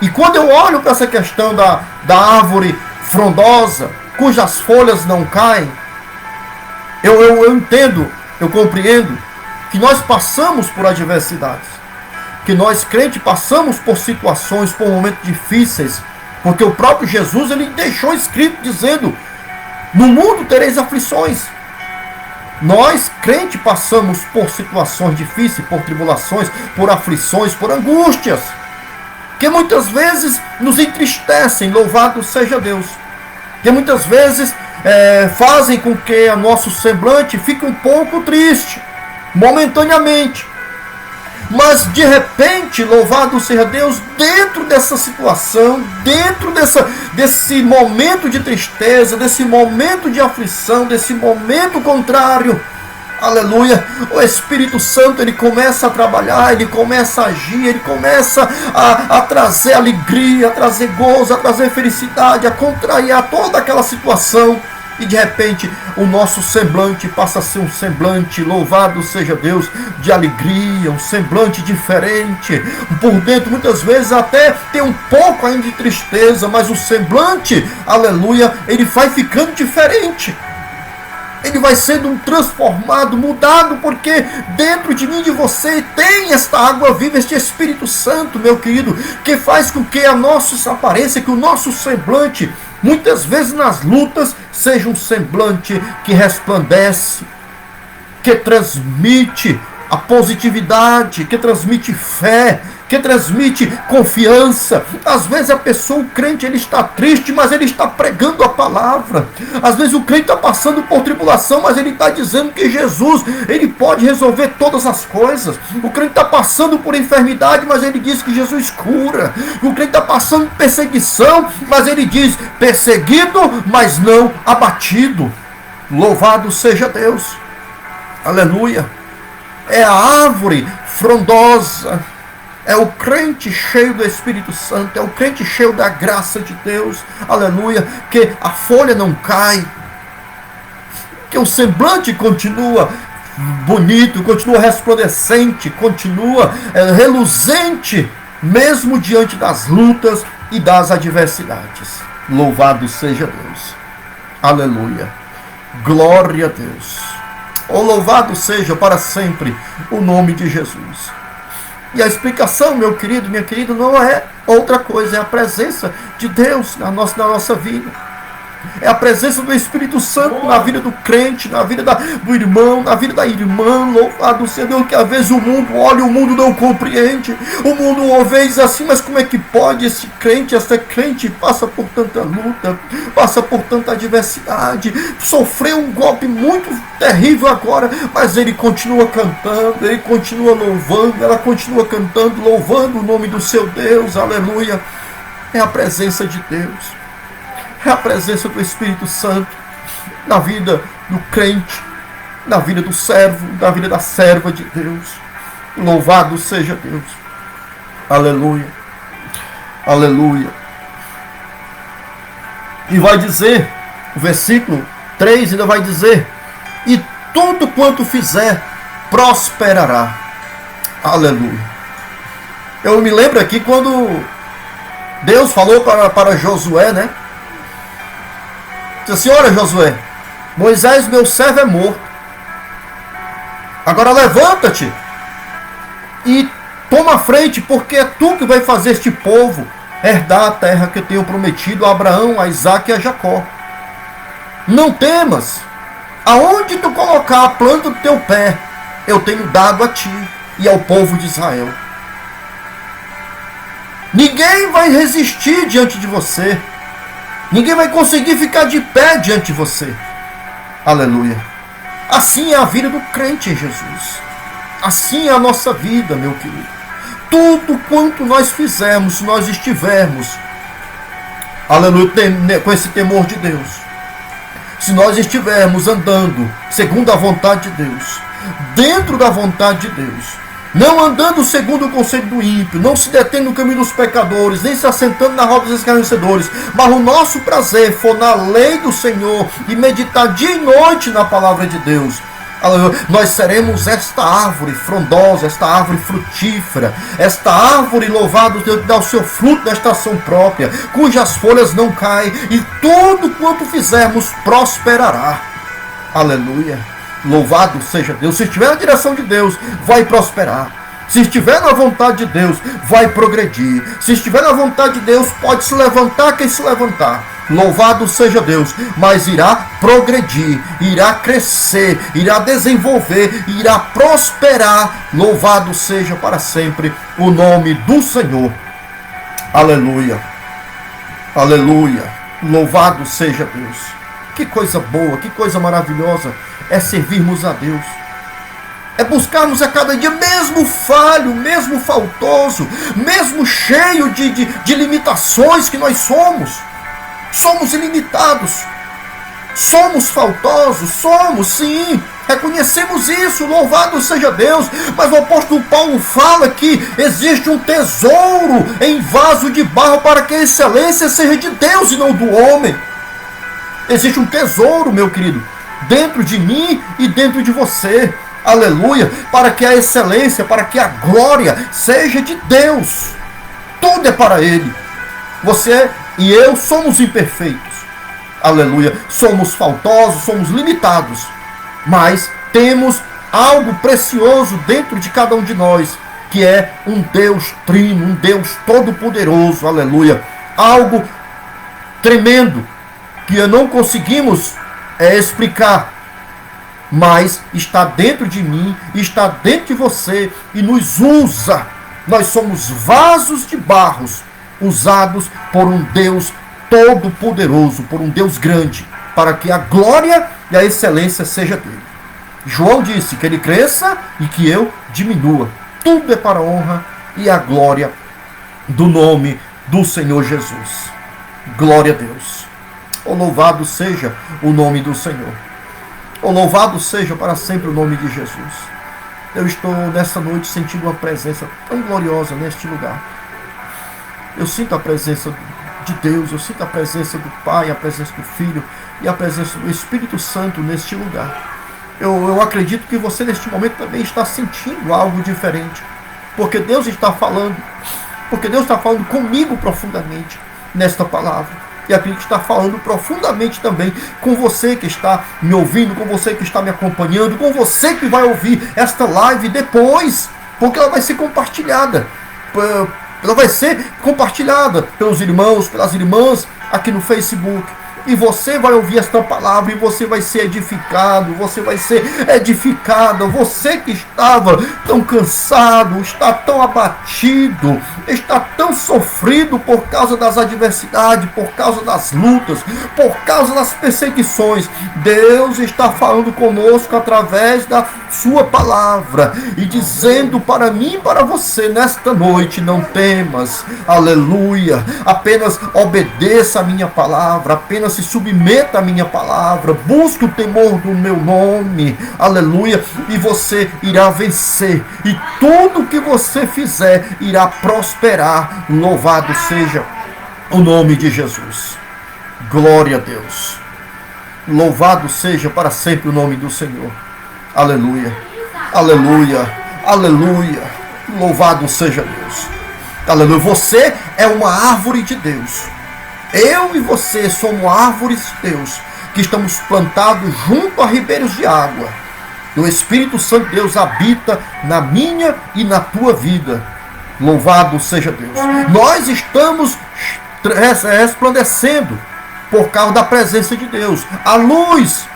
E quando eu olho para essa questão da árvore frondosa, cujas folhas não caem, eu entendo, eu compreendo que nós passamos por adversidades, que nós crentes passamos por situações, por momentos difíceis, porque o próprio Jesus ele deixou escrito dizendo: no mundo tereis aflições. Nós, crentes, passamos por situações difíceis, por tribulações, por aflições, por angústias, que muitas vezes nos entristecem, louvado seja Deus. Que muitas vezes fazem com que o nosso semblante fique um pouco triste, momentaneamente. Mas de repente, louvado seja Deus, dentro dessa situação, dentro desse momento de tristeza, desse momento de aflição, desse momento contrário, aleluia, o Espírito Santo ele começa a trabalhar, ele começa a agir, ele começa a trazer alegria, a trazer gozo, a trazer felicidade, a contrariar toda aquela situação. E de repente o nosso semblante passa a ser um semblante, louvado seja Deus, de alegria, um semblante diferente. Por dentro muitas vezes até tem um pouco ainda de tristeza, mas o semblante, aleluia, ele vai ficando diferente. Ele vai sendo transformado, mudado, porque dentro de mim e de você tem esta água viva, este Espírito Santo, meu querido, que faz com que a nossa aparência, que o nosso semblante, muitas vezes nas lutas, seja um semblante que resplandece, que transmite a positividade, que transmite fé, que transmite confiança. Às vezes a pessoa, o crente, ele está triste, mas ele está pregando a palavra. Às vezes o crente está passando por tribulação, mas ele está dizendo que Jesus, ele pode resolver todas as coisas. O crente está passando por enfermidade, mas ele diz que Jesus cura. O crente está passando por perseguição, mas ele diz perseguido, mas não abatido. Louvado seja Deus. Aleluia. É a árvore frondosa. É o crente cheio do Espírito Santo, é o crente cheio da graça de Deus, aleluia, que a folha não cai, que o semblante continua bonito, continua resplandecente, continua reluzente, mesmo diante das lutas e das adversidades. Louvado seja Deus, aleluia, glória a Deus, louvado seja para sempre o nome de Jesus. E a explicação, meu querido, minha querida, não é outra coisa, é a presença de Deus na nossa vida. É a presença do Espírito Santo na vida do crente, na vida do irmão, na vida da irmã. Louvado seja Deus, que às vezes o mundo olha, o mundo não compreende. O mundo ouve e diz assim, mas como é que pode esse crente, essa crente passa por tanta luta, passa por tanta adversidade, sofreu um golpe muito terrível agora, mas ele continua cantando, ele continua louvando, ela continua cantando, louvando o nome do seu Deus, aleluia. É a presença de Deus. É a presença do Espírito Santo na vida do crente, na vida do servo, na vida da serva de Deus. Louvado seja Deus. Aleluia. Aleluia. E vai dizer, o versículo 3 ainda vai dizer, e tudo quanto fizer, prosperará. Aleluia. Eu me lembro aqui quando Deus falou para Josué, né? Disse assim, olha Josué, Moisés meu servo é morto. Agora levanta-te e toma a frente, porque é tu que vai fazer este povo herdar a terra que eu tenho prometido a Abraão, a Isaque e a Jacó. Não temas, aonde tu colocar a planta do teu pé, eu tenho dado a ti e ao povo de Israel. Ninguém vai resistir diante de você. Ninguém vai conseguir ficar de pé diante de você. Aleluia. Assim é a vida do crente em Jesus. Assim é a nossa vida, meu querido. Tudo quanto nós fizermos, se nós estivermos, aleluia, com esse temor de Deus, se nós estivermos andando segundo a vontade de Deus, dentro da vontade de Deus, não andando segundo o conselho do ímpio, não se detendo no caminho dos pecadores, nem se assentando na roda dos escarnecedores, mas o nosso prazer for na lei do Senhor e meditar dia e noite na palavra de Deus, nós seremos esta árvore frondosa, esta árvore frutífera, esta árvore, louvado Deus, que dá o seu fruto na estação própria, cujas folhas não caem, e tudo quanto fizermos prosperará. Aleluia. Louvado seja Deus. Se estiver na direção de Deus, vai prosperar. Se estiver na vontade de Deus, vai progredir. Se estiver na vontade de Deus, pode se levantar quem se levantar. Louvado seja Deus. Mas irá progredir, irá crescer, irá desenvolver, irá prosperar. Louvado seja para sempre o nome do Senhor. Aleluia. Aleluia. Louvado seja Deus. Que coisa boa, que coisa maravilhosa é servirmos a Deus. É buscarmos a cada dia, mesmo falho, mesmo faltoso, mesmo cheio de limitações que nós somos. Somos ilimitados. Somos faltosos, somos sim. Reconhecemos isso, louvado seja Deus. Mas o apóstolo Paulo fala que existe um tesouro em vaso de barro para que a excelência seja de Deus e não do homem. Existe um tesouro, meu querido, dentro de mim e dentro de você. Aleluia. Para que a excelência, para que a glória seja de Deus. Tudo é para Ele. Você e eu somos imperfeitos. Aleluia. Somos faltosos, somos limitados. Mas temos algo precioso dentro de cada um de nós, que é um Deus trino, um Deus todo-poderoso. Aleluia. Algo tremendo que não conseguimos explicar, mas está dentro de mim, está dentro de você e nos usa. Nós somos vasos de barros usados por um Deus todo-poderoso, por um Deus grande, para que a glória e a excelência seja dele. João disse que ele cresça e que eu diminua. Tudo é para a honra e a glória do nome do Senhor Jesus. Glória a Deus. Oh, louvado seja o nome do Senhor. Oh, louvado seja para sempre o nome de Jesus. Eu estou nessa noite sentindo uma presença tão gloriosa neste lugar. Eu sinto a presença de Deus, eu sinto a presença do Pai, a presença do Filho e a presença do Espírito Santo neste lugar. Eu acredito que você neste momento também está sentindo algo diferente, porque Deus está falando, porque Deus está falando comigo profundamente nesta palavra. E acredito que está falando profundamente também com você que está me ouvindo, com você que está me acompanhando, com você que vai ouvir esta live depois, porque ela vai ser compartilhada. Ela vai ser compartilhada pelos irmãos, pelas irmãs aqui no Facebook. E você vai ouvir esta palavra e você vai ser edificado, você vai ser edificada. Você que estava tão cansado, está tão abatido, está tão sofrido por causa das adversidades, por causa das lutas, por causa das perseguições. Deus está falando conosco através da sua palavra e dizendo para mim e para você nesta noite: não temas, aleluia, apenas obedeça a minha palavra, apenas se submeta à minha palavra, busque o temor do meu nome, aleluia, e você irá vencer, e tudo que você fizer irá prosperar. Louvado seja o nome de Jesus. Glória a Deus. Louvado seja para sempre o nome do Senhor. Aleluia, aleluia, aleluia. Louvado seja Deus. Aleluia. Você é uma árvore de Deus. Eu e você somos árvores de Deus, que estamos plantados junto a ribeiros de água. E o Espírito Santo de Deus habita na minha e na tua vida. Louvado seja Deus. Nós estamos resplandecendo por causa da presença de Deus. A luz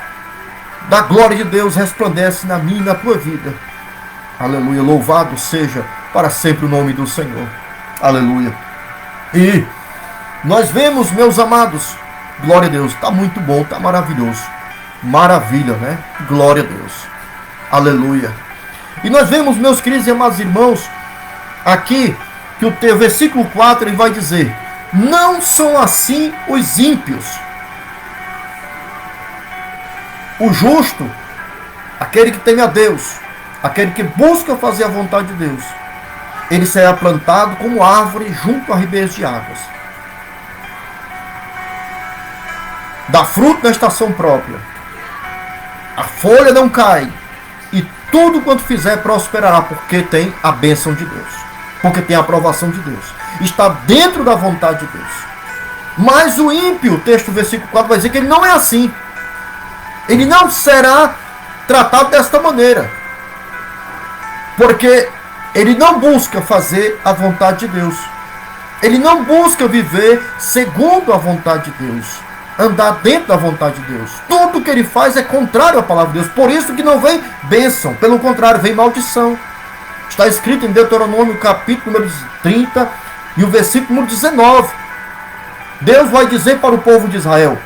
da glória de Deus resplandece na minha e na tua vida. Aleluia. Louvado seja para sempre o nome do Senhor. Aleluia. E nós vemos, meus amados, glória a Deus, está muito bom, está maravilhoso. Maravilha, né? Glória a Deus. Aleluia. E nós vemos, meus queridos e amados irmãos, aqui que o versículo 4 ele vai dizer: não são assim os ímpios. O justo, aquele que teme a Deus, aquele que busca fazer a vontade de Deus, ele será plantado como árvore junto a ribeiros de águas. Dá fruto na estação própria. A folha não cai. E tudo quanto fizer prosperará, porque tem a bênção de Deus. Porque tem a aprovação de Deus. Está dentro da vontade de Deus. Mas o ímpio, o texto do versículo 4 vai dizer que ele não é assim. Ele não será tratado desta maneira. Porque ele não busca fazer a vontade de Deus. Ele não busca viver segundo a vontade de Deus. Andar dentro da vontade de Deus. Tudo que ele faz é contrário à palavra de Deus. Por isso que não vem bênção. Pelo contrário, vem maldição. Está escrito em Deuteronômio, capítulo número 30 e o versículo número 19. Deus vai dizer para o povo de Israel: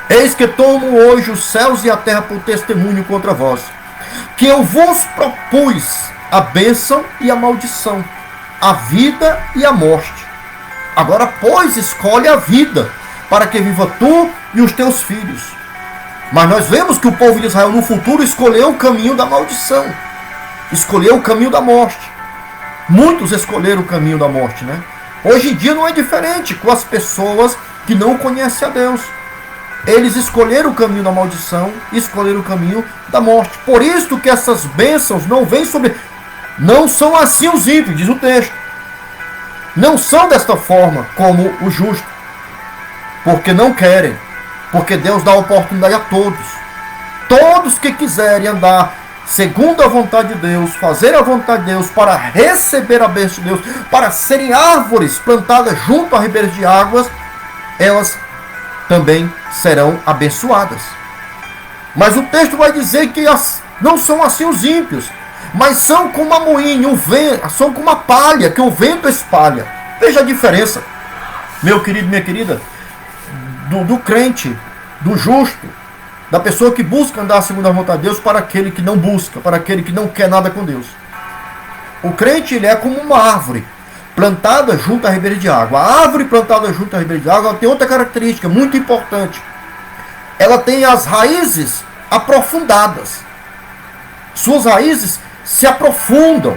eis que tomo hoje os céus e a terra por testemunho contra vós, que eu vos propus a bênção e a maldição, a vida e a morte. Agora, pois, escolhe a vida, para que viva tu e os teus filhos. Mas nós vemos que o povo de Israel no futuro escolheu o caminho da maldição. Escolheu o caminho da morte. Muitos escolheram o caminho da morte, né? Hoje em dia não é diferente com as pessoas que não conhecem a Deus. Eles escolheram o caminho da maldição e escolheram o caminho da morte. Por isso que essas bênçãos não vêm sobre... Não são assim os ímpios, diz o texto. Não são desta forma como o justo. Porque não querem. Porque Deus dá oportunidade a todos. Todos que quiserem andar segundo a vontade de Deus, fazer a vontade de Deus, para receber a bênção de Deus, para serem árvores plantadas junto a ribeiros de águas, elas também serão abençoadas. Mas o texto vai dizer que não são assim os ímpios, mas são como a moinha, são como a palha que o vento espalha. Veja a diferença, meu querido, minha querida, do crente, do justo, da pessoa que busca andar segundo a vontade de Deus, para aquele que não busca, para aquele que não quer nada com Deus. O crente, ele é como uma árvore plantada junto a ribeira de água. A árvore plantada junto a ribeira de água, ela tem outra característica muito importante. Ela tem as raízes aprofundadas. Suas raízes se aprofundam.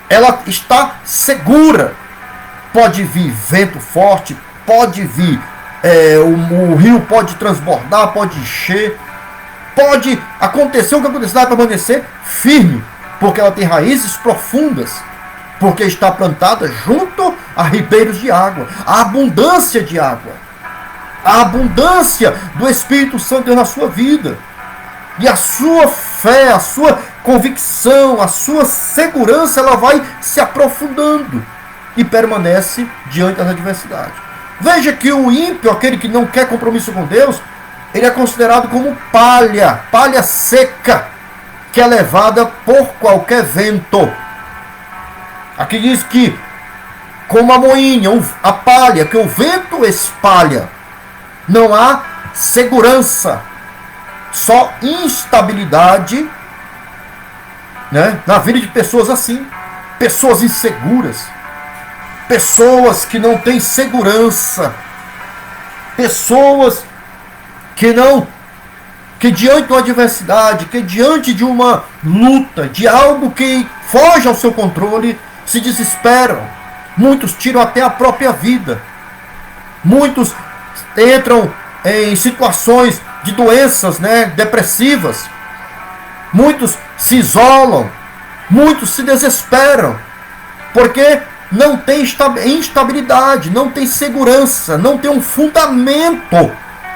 Ela está segura. Pode vir vento forte, pode vir, o rio pode transbordar, pode encher, pode acontecer o que acontecer, vai permanecer firme, porque ela tem raízes profundas, porque está plantada junto a ribeiros de água, a abundância de água, a abundância do Espírito Santo na sua vida, e a sua fé, a sua convicção, a sua segurança, ela vai se aprofundando e permanece diante das adversidades. Veja que o ímpio, aquele que não quer compromisso com Deus, ele é considerado como palha, palha seca, que é levada por qualquer vento. Aqui diz que, como a moinha, a palha, que o vento espalha, não há segurança, só instabilidade, né, na vida de pessoas assim, pessoas inseguras, pessoas que não têm segurança, pessoas que diante de uma adversidade, que diante de uma luta, de algo que foge ao seu controle, se desesperam. Muitos tiram até a própria vida. Muitos entram em situações de doenças, né, depressivas. Muitos se isolam. Muitos se desesperam. Porque não tem instabilidade, não tem segurança, não tem um fundamento.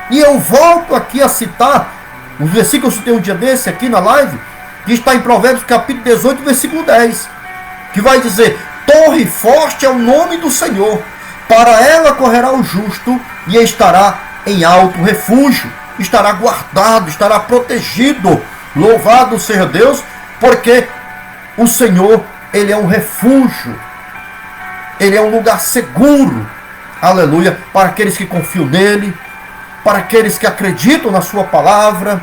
E eu volto aqui a citar um versículo que eu citei um dia desse aqui na live, que está em Provérbios capítulo 18, versículo 10, que vai dizer: torre forte é o nome do Senhor, para ela correrá o justo e estará em alto refúgio, estará guardado, estará protegido. Louvado seja Deus, porque o Senhor, ele é um refúgio, ele é um lugar seguro, aleluia, para aqueles que confiam nele, para aqueles que acreditam na sua palavra,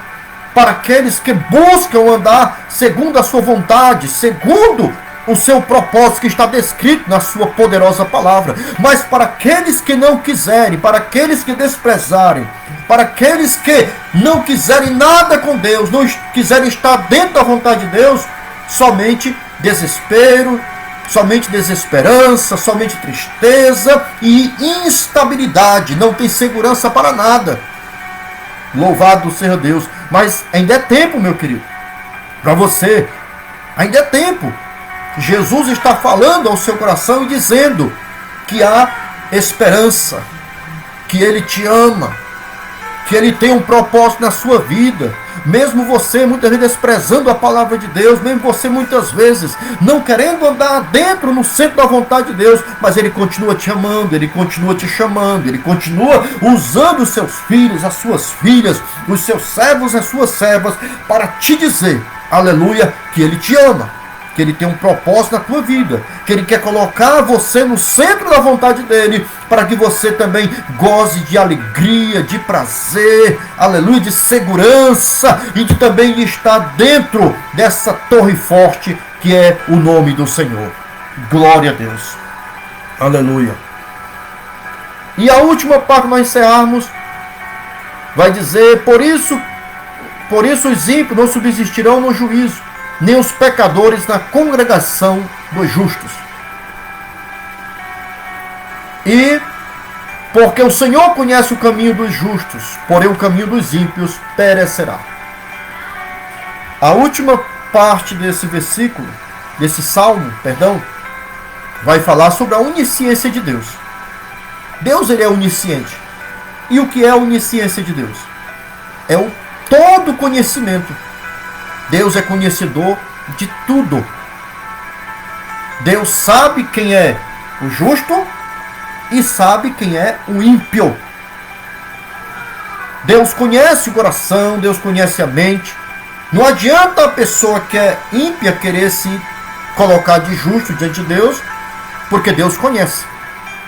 para aqueles que buscam andar segundo a sua vontade, segundo o seu propósito que está descrito na sua poderosa palavra. Mas para aqueles que não quiserem, para aqueles que desprezarem, para aqueles que não quiserem nada com Deus, não quiserem estar dentro da vontade de Deus, somente desespero, somente desesperança, somente tristeza e instabilidade. Não tem segurança para nada. Louvado seja Deus. Mas ainda é tempo, meu querido, para você. Ainda é tempo. Jesus está falando ao seu coração e dizendo que há esperança, que Ele te ama, que Ele tem um propósito na sua vida. Mesmo você muitas vezes desprezando a palavra de Deus, mesmo você muitas vezes não querendo andar dentro, no centro da vontade de Deus, mas Ele continua te amando, Ele continua te chamando, Ele continua usando os seus filhos, as suas filhas, os seus servos, as suas servas, para te dizer, aleluia, que Ele te ama, que Ele tem um propósito na tua vida, que Ele quer colocar você no centro da vontade dEle, para que você também goze de alegria, de prazer, aleluia, de segurança, e de também estar dentro dessa torre forte, que é o nome do Senhor. Glória a Deus. Aleluia. E a última parte, nós encerrarmos, vai dizer: por isso os ímpios não subsistirão no juízo, nem os pecadores na congregação dos justos. E porque o Senhor conhece o caminho dos justos, porém o caminho dos ímpios perecerá. A última parte desse versículo, desse salmo, vai falar sobre a onisciência de Deus. Deus, ele é onisciente. E o que é a onisciência de Deus? É o todo conhecimento. Deus é conhecedor de tudo. Deus sabe quem é o justo e sabe quem é o ímpio. Deus conhece o coração, Deus conhece a mente. Não adianta a pessoa que é ímpia querer se colocar de justo diante de Deus, porque Deus conhece.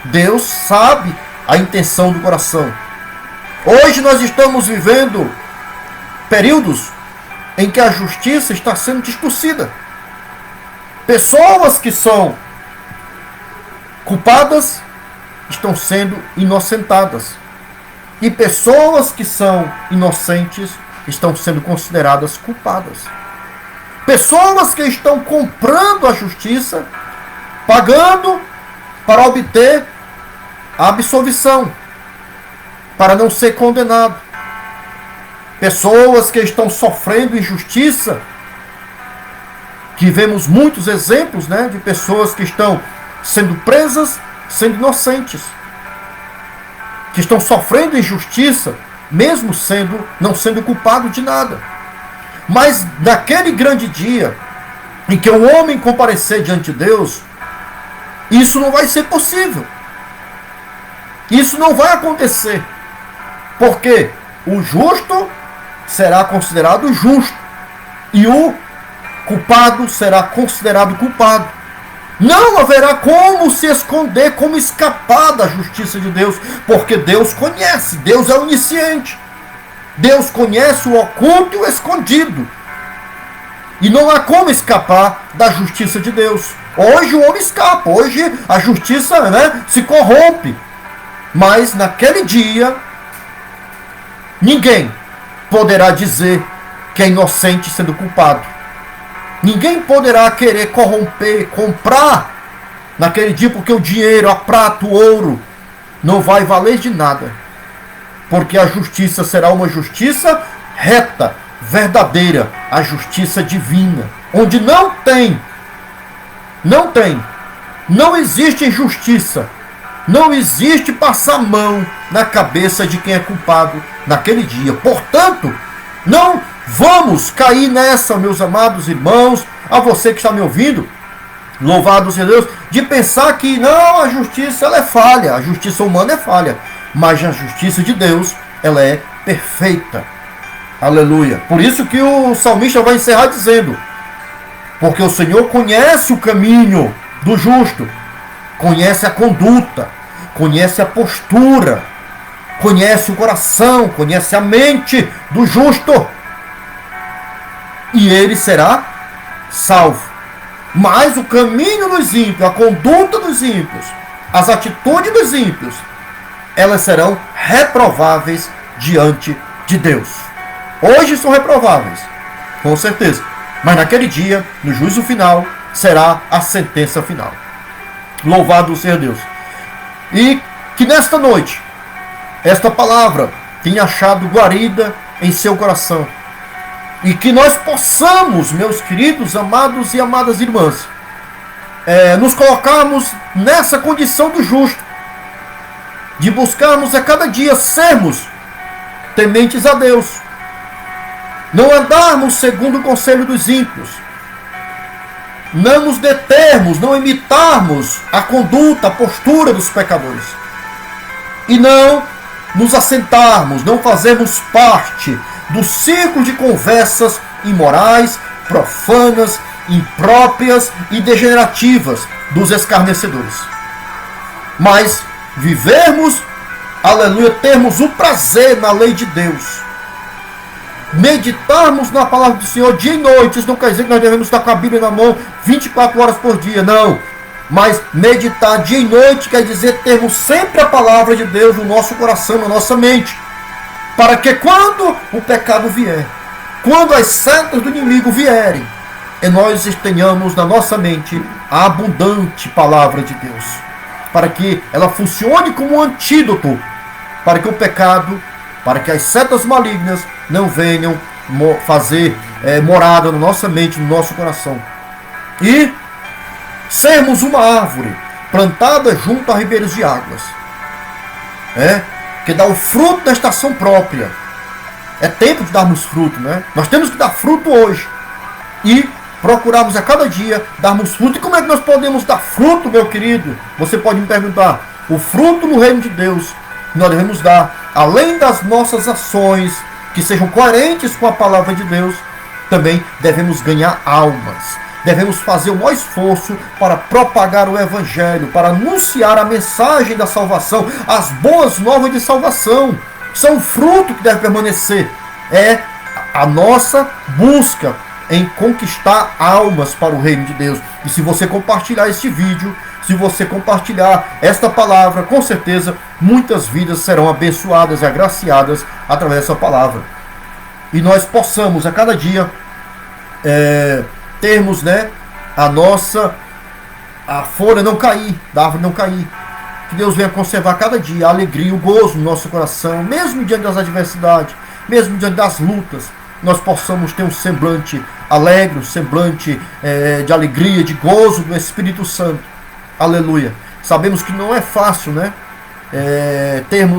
Deus sabe a intenção do coração. Hoje nós estamos vivendo períodos em que a justiça está sendo distorcida. Pessoas que são culpadas estão sendo inocentadas. E pessoas que são inocentes estão sendo consideradas culpadas. Pessoas que estão comprando a justiça, pagando para obter a absolvição, para não ser condenado. Pessoas que estão sofrendo injustiça, que vemos muitos exemplos, de pessoas que estão sendo presas, sendo inocentes, que estão sofrendo injustiça, mesmo não sendo culpado de nada. Mas naquele grande dia em que o homem comparecer diante de Deus, isso não vai ser possível. Isso não vai acontecer, porque o justo será considerado justo e o culpado será considerado culpado. Não haverá como se esconder, como escapar da justiça de Deus, porque Deus conhece, Deus é onisciente. Deus conhece o oculto e o escondido. E não há como escapar da justiça de Deus. Hoje o homem escapa, hoje a justiça, se corrompe. Mas naquele dia, ninguém poderá dizer que é inocente sendo culpado. Ninguém poderá querer corromper, comprar naquele dia, porque o dinheiro, a prata, o ouro não vai valer de nada. Porque a justiça será uma justiça reta, verdadeira, a justiça divina, onde não existe injustiça, não existe passar mão na cabeça de quem é culpado naquele dia. Portanto, não vamos cair nessa, meus amados irmãos, a você que está me ouvindo, louvado seja Deus, de pensar que não, a justiça ela é falha, a justiça humana é falha, mas a justiça de Deus, ela é perfeita. Aleluia. Por isso que o salmista vai encerrar dizendo: porque o Senhor conhece o caminho do justo, conhece a conduta, conhece a postura, conhece o coração, conhece a mente do justo, e ele será salvo. Mas o caminho dos ímpios, a conduta dos ímpios, as atitudes dos ímpios, elas serão reprováveis diante de Deus. Hoje são reprováveis, com certeza. Mas naquele dia, no juízo final, será a sentença final. Louvado seja Deus. E que nesta noite, esta palavra tenha achado guarida em seu coração. E que nós possamos, meus queridos, amados e amadas irmãs, nos colocarmos nessa condição do justo, de buscarmos a cada dia sermos tementes a Deus, não andarmos segundo o conselho dos ímpios, não nos determos, não imitarmos a conduta, a postura dos pecadores, e não nos assentarmos, não fazermos parte do ciclo de conversas imorais, profanas, impróprias e degenerativas dos escarnecedores, mas vivermos, aleluia, termos o prazer na lei de Deus, meditarmos na palavra do Senhor dia e noite. Isso não quer dizer que nós devemos estar com a Bíblia na mão 24 horas por dia, não. Mas meditar dia e noite quer dizer termos sempre a palavra de Deus no nosso coração, na nossa mente, para que quando o pecado vier, quando as setas do inimigo vierem, nós tenhamos na nossa mente a abundante palavra de Deus, para que ela funcione como um antídoto, para que o pecado, para que as setas malignas não venham fazer morada na nossa mente, no nosso coração. E sermos uma árvore plantada junto a ribeiros de águas, que dá o fruto da estação própria. É tempo de darmos fruto, Nós temos que dar fruto hoje e procurarmos a cada dia darmos fruto. E como é que nós podemos dar fruto, meu querido? Você pode me perguntar. O fruto no reino de Deus nós devemos dar, além das nossas ações que sejam coerentes com a palavra de Deus, também devemos ganhar almas. Devemos fazer o maior esforço para propagar o Evangelho, para anunciar a mensagem da salvação, as boas novas de salvação. São o fruto que deve permanecer. É a nossa busca em conquistar almas para o reino de Deus. E se você compartilhar este vídeo, se você compartilhar esta palavra, com certeza muitas vidas serão abençoadas e agraciadas através dessa palavra. E nós possamos a cada dia termos a folha não cair, da árvore não cair. Que Deus venha conservar cada dia a alegria, o gozo no nosso coração, mesmo diante das adversidades, mesmo diante das lutas, nós possamos ter um semblante alegre, um semblante de alegria, de gozo do Espírito Santo. Aleluia. Sabemos que não é fácil,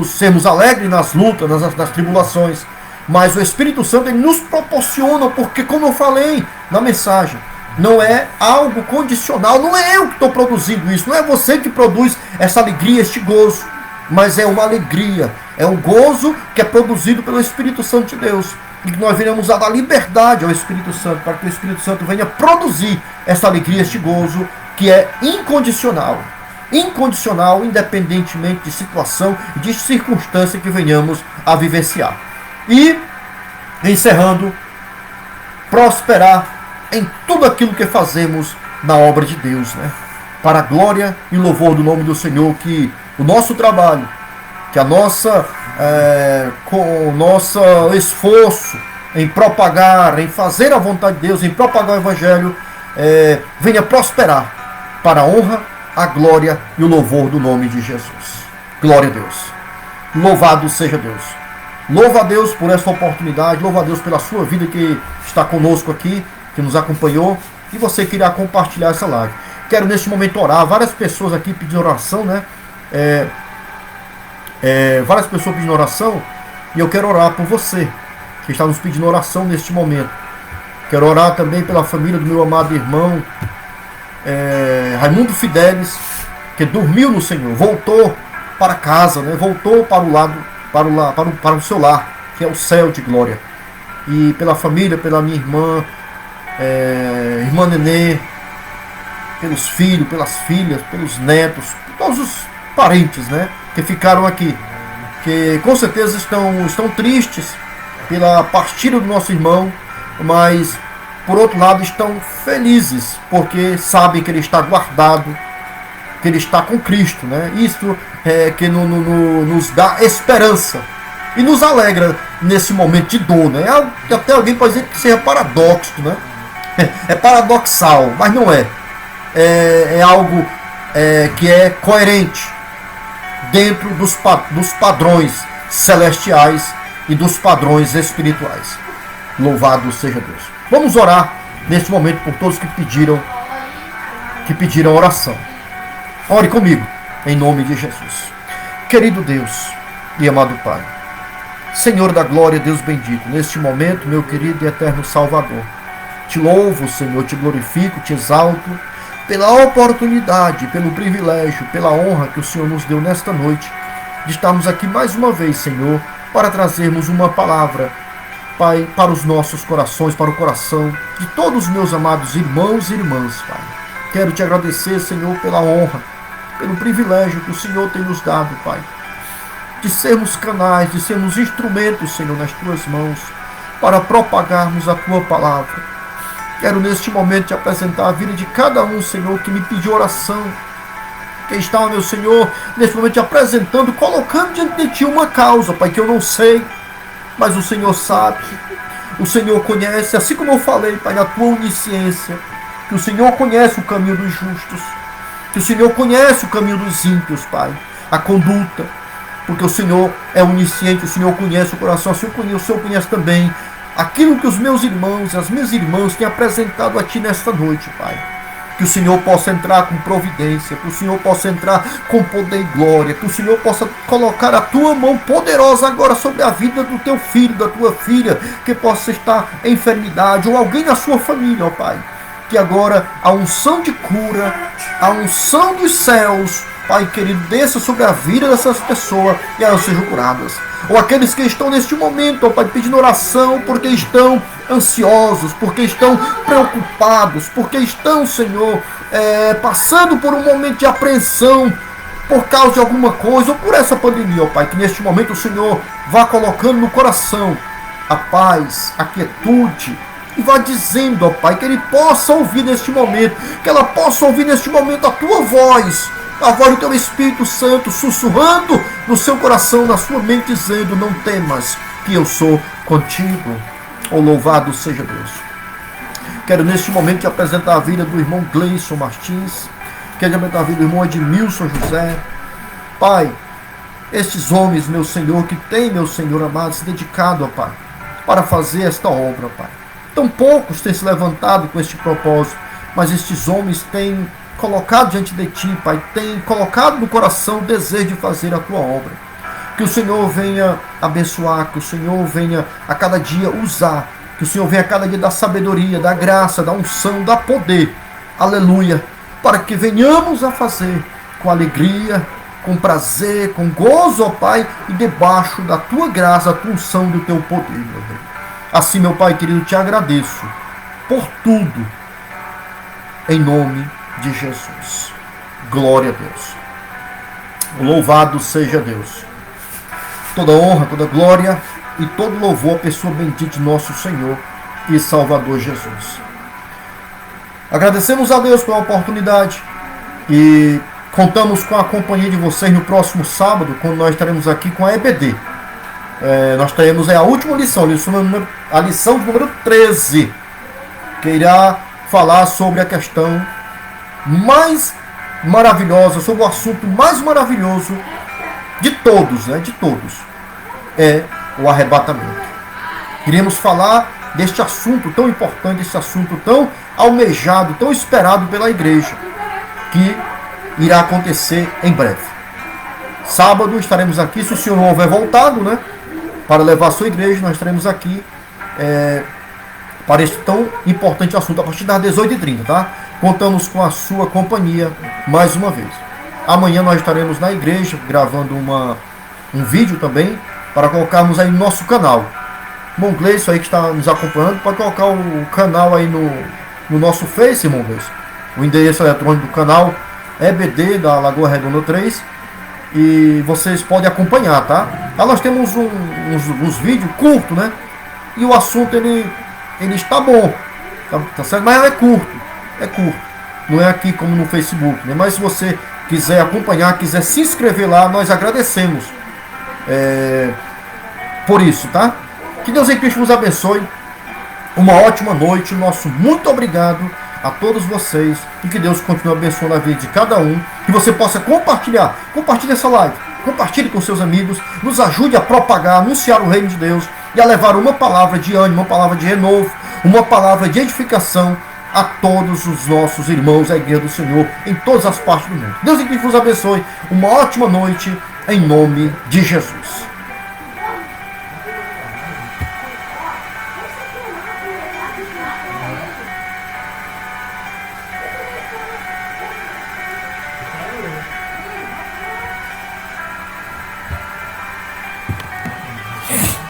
sermos alegres nas lutas, nas tribulações, mas o Espírito Santo ele nos proporciona, porque, como eu falei na mensagem, não é algo condicional, não é eu que estou produzindo isso, não é você que produz essa alegria, este gozo, mas é uma alegria, é um gozo que é produzido pelo Espírito Santo de Deus. E que nós venhamos a dar liberdade ao Espírito Santo, para que o Espírito Santo venha produzir essa alegria, este gozo, que é incondicional. Incondicional, independentemente de situação e de circunstância que venhamos a vivenciar. E, encerrando, prosperar em tudo aquilo que fazemos na obra de Deus, né? Para a glória e louvor do nome do Senhor, que o nosso trabalho, que com o nosso esforço em propagar, em fazer a vontade de Deus, em propagar o Evangelho, venha prosperar para a honra, a glória e o louvor do nome de Jesus. Glória a Deus. Louvado seja Deus. Louva a Deus por essa oportunidade, louva a Deus pela sua vida que está conosco aqui, que nos acompanhou, e você que irá compartilhar essa live. Quero neste momento orar, várias pessoas aqui pedindo oração, né? Várias pessoas pedindo oração, e eu quero orar por você que está nos pedindo oração neste momento. Quero orar também pela família do meu amado irmão Raimundo Fidelis, que dormiu no Senhor, voltou para casa, né? Voltou para o lado, para o seu lar, que é o céu de glória. E pela família, pela minha irmã, irmã Nenê, pelos filhos, pelas filhas, pelos netos, todos os parentes, né, que ficaram aqui, que com certeza estão tristes pela partida do nosso irmão, mas por outro lado estão felizes porque sabem que ele está guardado, que ele está com Cristo, né? Isso é que nos dá esperança e nos alegra nesse momento de dor, né? Até alguém pode dizer que seja paradoxo, né? É paradoxal, mas não é. É algo que é coerente dentro dos padrões celestiais e dos padrões espirituais. Louvado seja Deus. Vamos orar neste momento por todos que pediram oração. Ore comigo, em nome de Jesus. Querido Deus e amado Pai, Senhor da glória, Deus bendito, neste momento, meu querido e eterno Salvador, te louvo, Senhor, te glorifico, te exalto, pela oportunidade, pelo privilégio, pela honra que o Senhor nos deu nesta noite, de estarmos aqui mais uma vez, Senhor, para trazermos uma palavra, Pai, para os nossos corações, para o coração de todos os meus amados irmãos e irmãs, Pai. Quero te agradecer, Senhor, pela honra, pelo privilégio que o Senhor tem nos dado, Pai, de sermos canais, de sermos instrumentos, Senhor, nas tuas mãos, para propagarmos a tua palavra. Quero neste momento te apresentar a vida de cada um, Senhor, que me pediu oração, que está, meu Senhor, neste momento te apresentando, colocando diante de ti uma causa, Pai, que eu não sei, mas o Senhor sabe, o Senhor conhece, assim como eu falei, Pai, na tua onisciência, que o Senhor conhece o caminho dos justos, que o Senhor conhece o caminho dos ímpios, Pai, a conduta, porque o Senhor é onisciente, o Senhor conhece o coração, o Senhor conhece também aquilo que os meus irmãos e as minhas irmãs têm apresentado a Ti nesta noite, Pai. Que o Senhor possa entrar com providência, que o Senhor possa entrar com poder e glória, que o Senhor possa colocar a Tua mão poderosa agora sobre a vida do Teu filho, da Tua filha, que possa estar em enfermidade, ou alguém na sua família, ó Pai. Que agora a unção de cura, a unção dos céus, Pai querido, desça sobre a vida dessas pessoas e elas sejam curadas. Ou aqueles que estão neste momento, ó Pai, pedindo oração porque estão ansiosos, porque estão preocupados, porque estão, Senhor, passando por um momento de apreensão por causa de alguma coisa ou por essa pandemia, ó Pai, que neste momento o Senhor vá colocando no coração a paz, a quietude, e vá dizendo, ó Pai, que ele possa ouvir neste momento, que ela possa ouvir neste momento a Tua voz, a voz do Teu Espírito Santo sussurrando no seu coração, na sua mente, dizendo: não temas, que eu sou contigo. Oh, louvado seja Deus. Quero neste momento te apresentar a vida do irmão Gleison Martins, quero te apresentar a vida do irmão Edmilson José. Pai, estes homens, meu Senhor, que têm, meu Senhor amado, se dedicado, ó Pai, para fazer esta obra, Pai. Tão poucos têm se levantado com este propósito, mas estes homens têm colocado diante de Ti, Pai, têm colocado no coração o desejo de fazer a Tua obra. Que o Senhor venha abençoar, que o Senhor venha a cada dia usar, que o Senhor venha a cada dia dar sabedoria, dar graça, dar unção, dar poder, aleluia, para que venhamos a fazer com alegria, com prazer, com gozo, ó Pai, e debaixo da tua graça, da tua unção, do teu poder, meu Deus. Assim, meu Pai querido, te agradeço por tudo, em nome de Jesus. Glória a Deus. Louvado seja Deus. Toda honra, toda glória e todo louvor à pessoa bendita de nosso Senhor e Salvador Jesus. Agradecemos a Deus pela oportunidade e contamos com a companhia de vocês no próximo sábado, quando nós estaremos aqui com a EBD. Nós teremos a última lição, a lição número 13, que irá falar sobre a questão mais maravilhosa, sobre o assunto mais maravilhoso de todos, né? De todos, é o arrebatamento. Iremos falar deste assunto tão importante, desse assunto tão almejado, tão esperado pela igreja, que irá acontecer em breve. Sábado estaremos aqui, se o Senhor não houver voltado, né, para levar a sua igreja, nós estaremos aqui para este tão importante assunto, a partir das 18h30, tá? Contamos com a sua companhia mais uma vez. Amanhã nós estaremos na igreja, gravando um vídeo também, para colocarmos aí no nosso canal. Irmão Gleison aí que está nos acompanhando, pode colocar o canal aí no nosso Face, irmão Gleison. O endereço eletrônico do canal é EBD da Lagoa Redonda 3. E vocês podem acompanhar, tá? Lá nós temos uns vídeos curtos, né? E o assunto ele está bom, tá certo? Mas é curto. Não é aqui como no Facebook, né? Mas se você quiser acompanhar, quiser se inscrever lá, nós agradecemos por isso, tá? Que Deus em Cristo nos abençoe. Uma ótima noite. Nosso muito obrigado a todos vocês. E que Deus continue abençoando a vida de cada um. Que você possa compartilhar. Compartilhe essa live. Compartilhe com seus amigos. Nos ajude a propagar, anunciar o reino de Deus. E a levar uma palavra de ânimo, uma palavra de renovo, uma palavra de edificação a todos os nossos irmãos, a igreja do Senhor, em todas as partes do mundo. Deus em Cristo nos abençoe. Uma ótima noite, em nome de Jesus.